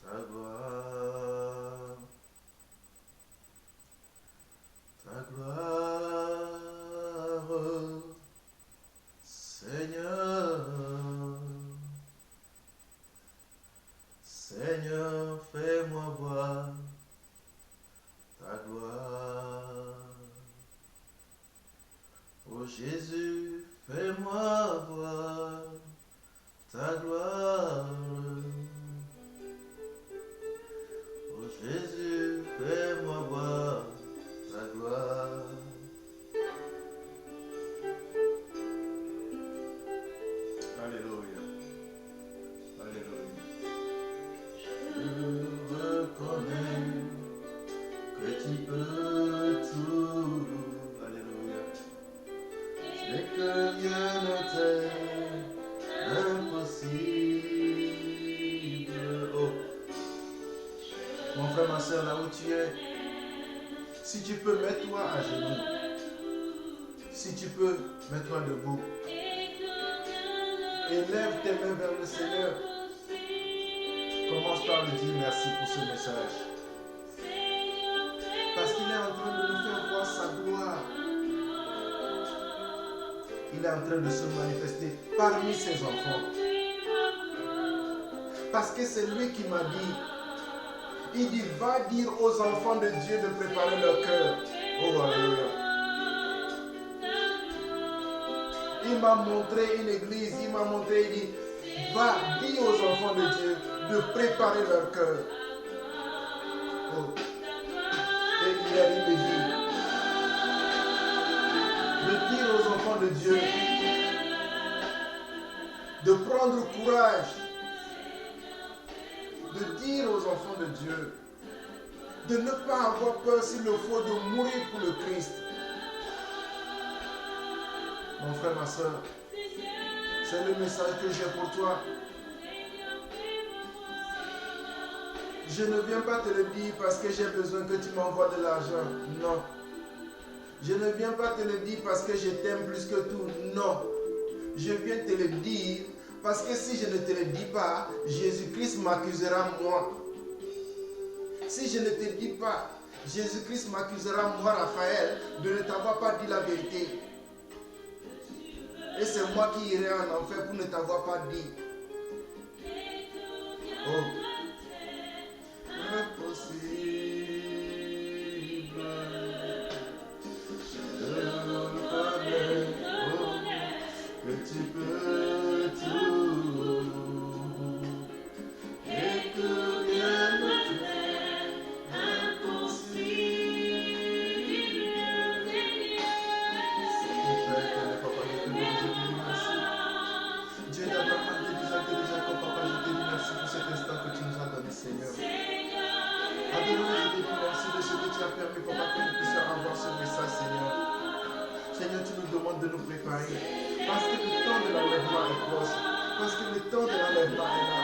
ta gloire. est impossible. Oh. Mon frère, ma soeur, là où tu es, si tu peux, mets-toi à genoux. Si tu peux, mets-toi debout. Élève tes mains vers le Seigneur. Commence par lui dire merci pour ce message. Parce qu'il est en train de nous faire voir sa gloire. Il est en train de se manifester parmi ses enfants. Parce que c'est lui qui m'a dit, il dit, va dire aux enfants de Dieu de préparer leur cœur. Oh, alléluia. Il m'a montré une église, il m'a montré, il dit, va dire aux enfants de Dieu de préparer leur cœur. Oh. Et il me dit, de dire aux enfants de Dieu de prendre courage, de dire aux enfants de Dieu de ne pas avoir peur s'il le faut de mourir pour le Christ. Mon frère, ma soeur, c'est le message que j'ai pour toi. Je ne viens pas te le dire parce que j'ai besoin que tu m'envoies de l'argent. Non. Je ne viens pas te le dire parce que je t'aime plus que tout. Non. Je viens te le dire parce que si je ne te le dis pas, Jésus-Christ m'accusera moi. Si je ne te dis pas, Jésus-Christ m'accusera moi, Raphaël, de ne t'avoir pas dit la vérité. Et c'est moi qui irai en enfer pour ne t'avoir pas dit. Oh. Impossible. Je connais, oh, que tu peux tout. Et que rien ne t'est impossible. Mon Père éternel, Papa, je te bénis, je te dis merci. Dieu d'Abraham, Dieu d'Isaac, Dieu de Jacob, Papa, je te dis merci pour cet instant que tu nous as donné, Seigneur. Adonai, je te dis merci de ce que tu as permis, Papa, que nous puissions avoir ce message, Seigneur. Seigneur, tu nous demandes de nous préparer. Parce que le temps de l'enlèvement est proche. Parce que le temps de l'enlèvement est là.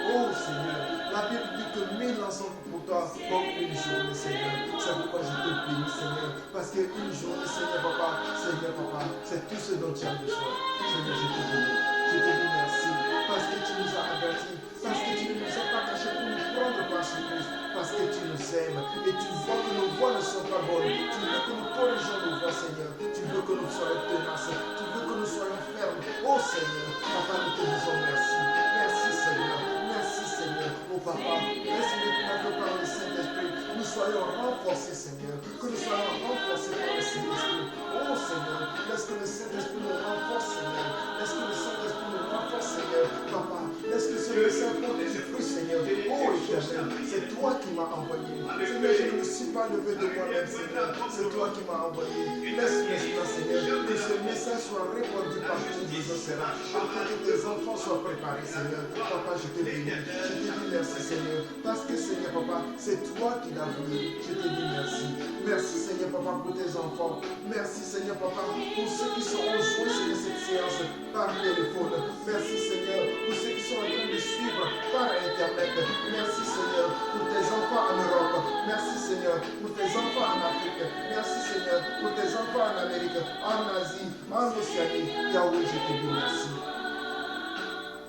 Oh Seigneur, la Bible dit que 1000 ans sont pour toi comme une journée, Seigneur. C'est pourquoi je te bénis, Seigneur. Parce qu'une journée, Seigneur Papa, c'est tout ce dont tu as besoin. Seigneur, je te bénis. Je te dis merci. Parce que tu nous as avertis. Parce que tu ne nous as pas cachés pour nous prendre par surprise. Parce que tu nous aimes. Et tu vois que nos voix ne sont pas bonnes. Tu veux que nous corrigeons nos voix, Seigneur. Tu veux que nous soyons tenaces. Tu veux que nous soyons fermes. Oh Seigneur, Papa, nous te disons merci. Merci Seigneur. Merci Seigneur. Oh Papa, laisse-nous que par le Saint-Esprit, nous soyons renforcés, Seigneur. Que nous soyons renforcés par le Saint-Esprit. Oh Seigneur, laisse que le Saint-Esprit nous renforce, Seigneur. Laisse que le Saint-Esprit nous renforce, Seigneur. Papa, laisse que ce message porte du fruit, Seigneur. Oh Éternel, c'est toi qui m'as envoyé. Seigneur, je ne me suis pas levé de moi-même, Seigneur. C'est toi qui m'as envoyé. Laisse maintenant, Seigneur, que ce message soit répandu partout où besoin sera. Afin que tes enfants soient préparés, Seigneur. Papa, je te bénis. Je te dis merci, Seigneur. Parce que, Seigneur, Papa, c'est toi qui l'as voulu. Je te dis merci. Merci, Seigneur, Papa, pour tes enfants. Merci, Seigneur, Papa, pour ceux qui sont rejoints sur cette séance par téléphone. Merci, Seigneur, pour ceux qui sont en train de suivre par Internet. Merci, Seigneur, pour tes enfants en Europe. Merci, Seigneur, pour tes enfants en Afrique. Merci, Seigneur, pour tes enfants en Amérique, en Asie, en Océanie. Yahweh, je te dis merci.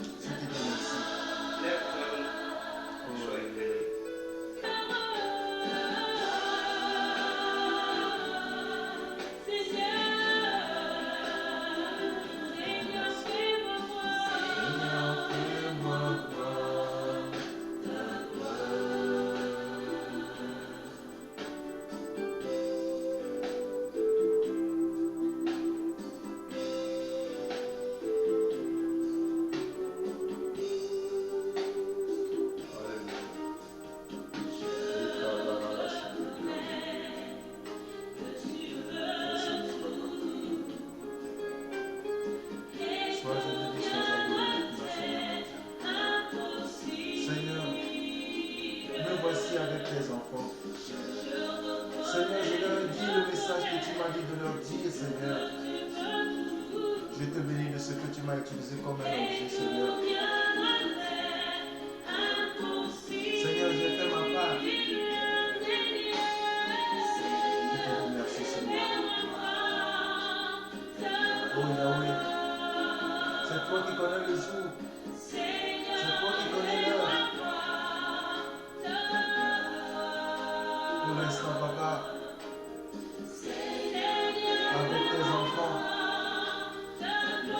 Je te dis merci. Que m'as utilisé comme un objet, Seigneur. Seigneur, j'ai fait ma part. Je te remercie, Seigneur. Oh Yahweh, c'est toi qui connais le jour. C'est toi qui connais l'heure. Pour l'instant, Papa, avec tes enfants,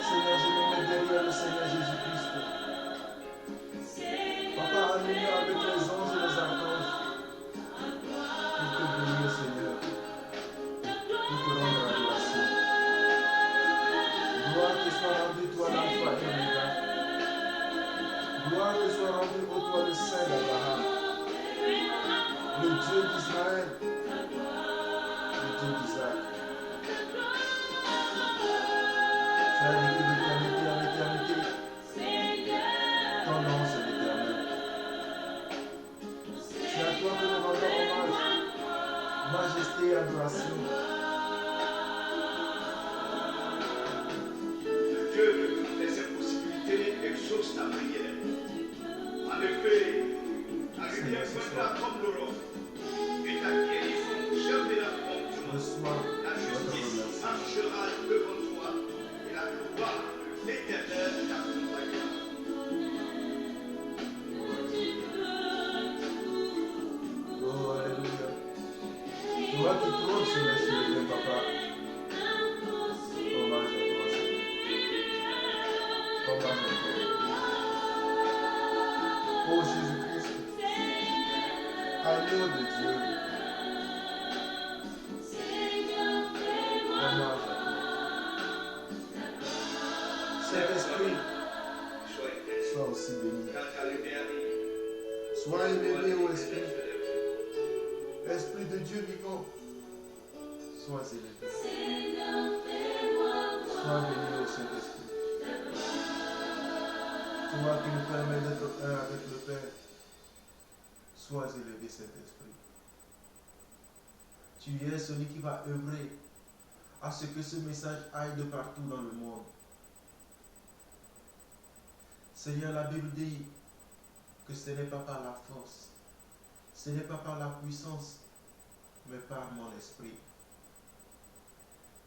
Seigneur, je me mets derrière le Seigneur Jésus-Christ. Papa, allume avec les anges et les archanges pour te bénir, Seigneur, pour te rendre adoration. Gloire te soit rendue, toi, l'Alpha et l'Oméga. Gloire te soit rendue, ô toi, le Saint d'Abraham, le Dieu d'Israël, le Dieu d'Isaac. Tu as vécu d'éternité en éternité. Ton nom, c'est l'Éternel. C'est à toi que nous rendons hommage, majesté et adoration. Le Dieu de toutes les impossibilités exauce ta prière. En effet, ta lumière brillera comme l'aurore et ta guérison germera comme du monde. Reçois La notre justice remerciement. marchera devant toi et la gloire de l'Éternel t'accompagnera. Oh, alléluia. Toi qui trônes sur les cieux, Papa. Hommage à toi, Seigneur. Hommage à toi. Oh Jésus-Christ, agneau de Dieu. Hommage à toi. Saint-Esprit, Sois éternel, sois aussi béni. car ta lumière Sois élevé, ô Esprit. Esprit de Dieu vivant, sois élevé. Sois béni, ô Saint-Esprit. Toi qui nous permets d'être un avec le Père, sois élevé, Saint-Esprit. Tu es celui qui va œuvrer à ce que ce message aille de partout dans le monde. Seigneur, la Bible dit que ce n'est pas par la force, ce n'est pas par la puissance, mais par mon esprit.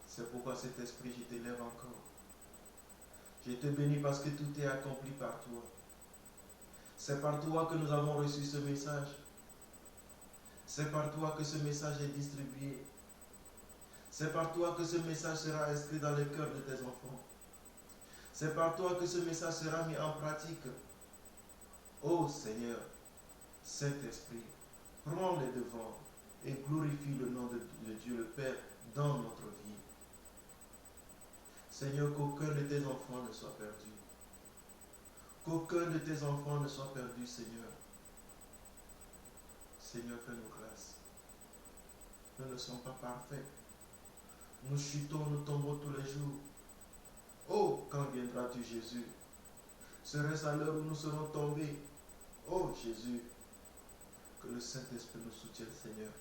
C'est pourquoi cet esprit, je t'élève encore. Je te bénis parce que tout est accompli par toi. C'est par toi que nous avons reçu ce message. C'est par toi que ce message est distribué. C'est par toi que ce message sera inscrit dans le cœur de tes enfants. C'est par toi que ce message sera mis en pratique. Ô Seigneur, Saint-Esprit, prends les devants et glorifie le nom de Dieu le Père dans notre vie. Seigneur, qu'aucun de tes enfants ne soit perdu. Qu'aucun de tes enfants ne soit perdu, Seigneur. Seigneur, fais-nous grâce. Nous ne sommes pas parfaits. Nous chutons, nous tombons tous les jours. Oh, quand viendras-tu, Jésus? Serait-ce à l'heure où nous serons tombés? Oh, Jésus, que le Saint-Esprit nous soutienne, Seigneur.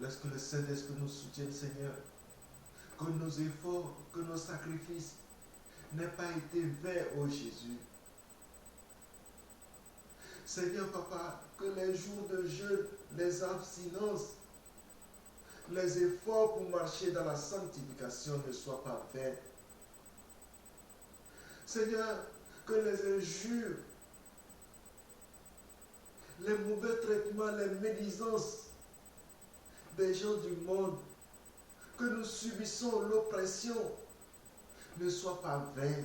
Laisse que le Saint-Esprit nous soutienne, Seigneur. Que nos efforts, que nos sacrifices n'aient pas été vains, oh Jésus. Seigneur, Papa, que les jours de jeûne, les abstinences, les efforts pour marcher dans la sanctification ne soient pas vains. Seigneur, que les injures, les mauvais traitements, les médisances des gens du monde, que nous subissons l'oppression, ne soient pas vains.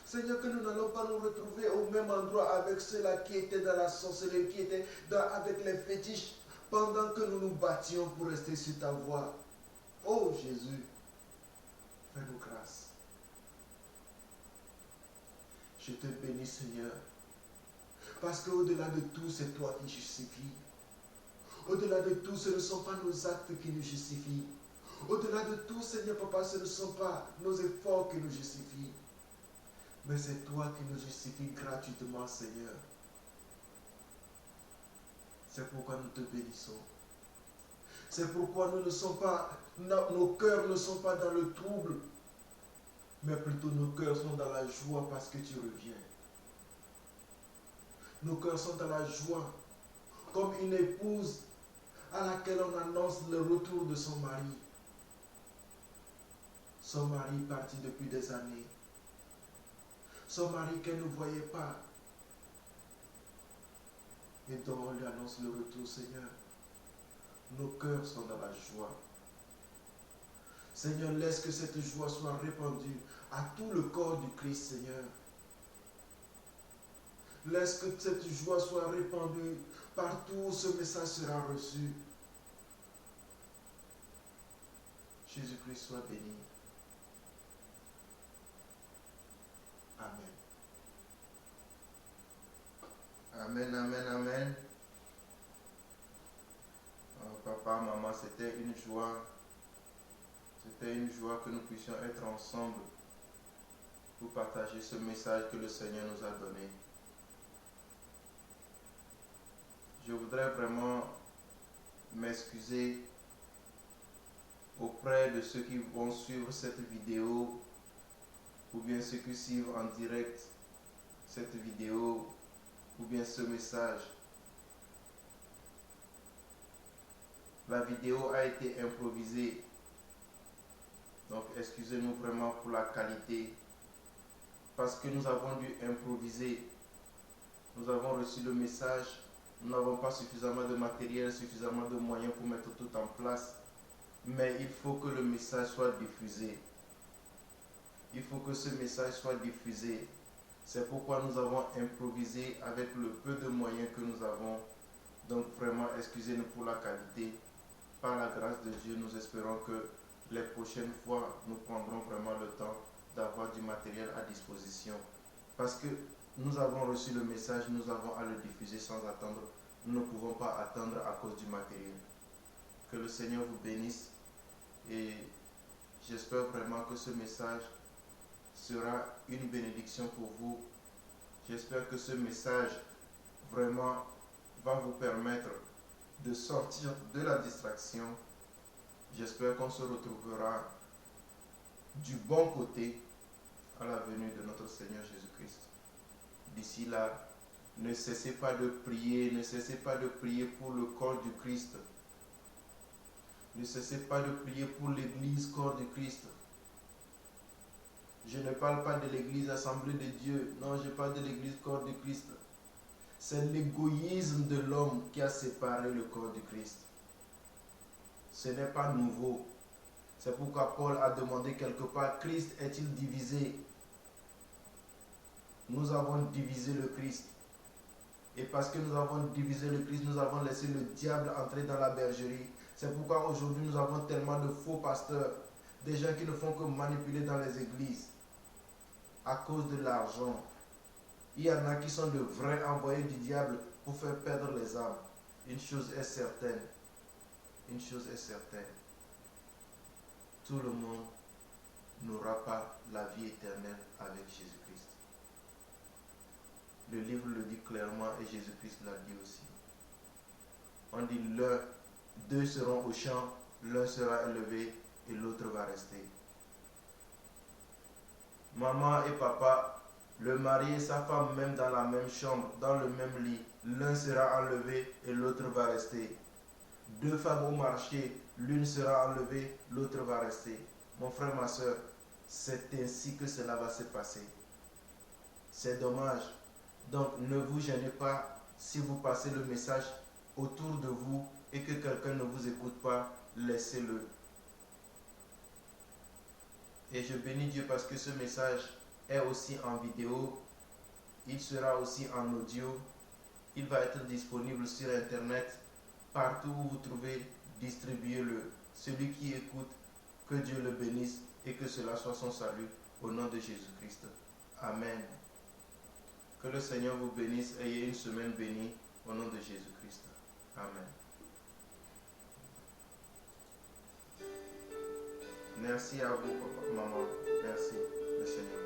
Seigneur, que nous n'allons pas nous retrouver au même endroit avec ceux-là qui étaient dans la sorcellerie, qui étaient avec les fétiches, pendant que nous nous battions pour rester sur ta voie. Oh Jésus, fais-nous grâce. Je te bénis, Seigneur, parce qu'au-delà de tout, c'est toi qui justifies. Au-delà de tout, ce ne sont pas nos actes qui nous justifient. Au-delà de tout, Seigneur Papa, ce ne sont pas nos efforts qui nous justifient. Mais c'est toi qui nous justifies gratuitement, Seigneur. C'est pourquoi nous te bénissons. C'est pourquoi nous ne sommes pas Nos cœurs ne sont pas dans le trouble, mais plutôt nos cœurs sont dans la joie parce que tu reviens. Nos cœurs sont dans la joie, comme une épouse à laquelle on annonce le retour de son mari. Son mari parti depuis des années. Son mari qu'elle ne voyait pas. Et donc on lui annonce le retour, Seigneur. Nos cœurs sont dans la joie. Seigneur, laisse que cette joie soit répandue à tout le corps du Christ, Seigneur. Laisse que cette joie soit répandue partout où ce message sera reçu. Jésus-Christ soit béni. Amen. Amen, amen, amen. Papa, maman, c'était une joie. C'était une joie que nous puissions être ensemble pour partager ce message que le Seigneur nous a donné. Je voudrais vraiment m'excuser auprès de ceux qui vont suivre cette vidéo ou bien ceux qui suivent en direct cette vidéo ou bien ce message. La vidéo a été improvisée, donc excusez-nous vraiment pour la qualité, parce que nous avons dû improviser. Nous avons reçu le message, nous n'avons pas suffisamment de matériel, suffisamment de moyens pour mettre tout en place, mais il faut que le message soit diffusé. Il faut que ce message soit diffusé. C'est pourquoi nous avons improvisé avec le peu de moyens que nous avons. Donc vraiment, excusez-nous pour la qualité. Par la grâce de Dieu, nous espérons que les prochaines fois, nous prendrons vraiment le temps d'avoir du matériel à disposition. Parce que nous avons reçu le message, nous avons à le diffuser sans attendre. Nous ne pouvons pas attendre à cause du matériel. Que le Seigneur vous bénisse et j'espère vraiment que ce message sera une bénédiction pour vous. J'espère que ce message vraiment va vous permettre de sortir de la distraction. J'espère qu'on se retrouvera du bon côté à la venue de notre Seigneur Jésus-Christ. D'ici là, ne cessez pas de prier, ne cessez pas de prier pour le corps du Christ. Ne cessez pas de prier pour l'Église, corps du Christ. Je ne parle pas de l'Église Assemblée de Dieu. Non, je parle de l'Église corps du Christ. C'est l'égoïsme de l'homme qui a séparé le corps du Christ. Ce n'est pas nouveau. C'est pourquoi Paul a demandé quelque part, Christ est-il divisé? Nous avons divisé le Christ. Et parce que nous avons divisé le Christ, nous avons laissé le diable entrer dans la bergerie. C'est pourquoi aujourd'hui nous avons tellement de faux pasteurs, des gens qui ne font que manipuler dans les églises à cause de l'argent. Il y en a qui sont de vrais envoyés du diable pour faire perdre les âmes. Une chose est certaine. Une chose est certaine. Tout le monde n'aura pas la vie éternelle avec Jésus-Christ. Le livre le dit clairement et Jésus-Christ l'a dit aussi. On dit deux seront au champ, l'un sera élevé et l'autre va rester. Maman et papa, le mari et sa femme même dans la même chambre, dans le même lit, l'un sera enlevé et l'autre va rester. Deux femmes au marché, l'une sera enlevée, l'autre va rester. Mon frère, ma soeur, c'est ainsi que cela va se passer. C'est dommage. Donc ne vous gênez pas si vous passez le message autour de vous et que quelqu'un ne vous écoute pas, laissez-le. Et je bénis Dieu parce que ce message est aussi en vidéo, il sera aussi en audio, il va être disponible sur internet, partout où vous trouvez, distribuez-le. Celui qui écoute, que Dieu le bénisse et que cela soit son salut au nom de Jésus-Christ. Amen. Que le Seigneur vous bénisse, ayez une semaine bénie au nom de Jésus-Christ. Amen. Merci à vous, papa, maman. Merci, le Seigneur.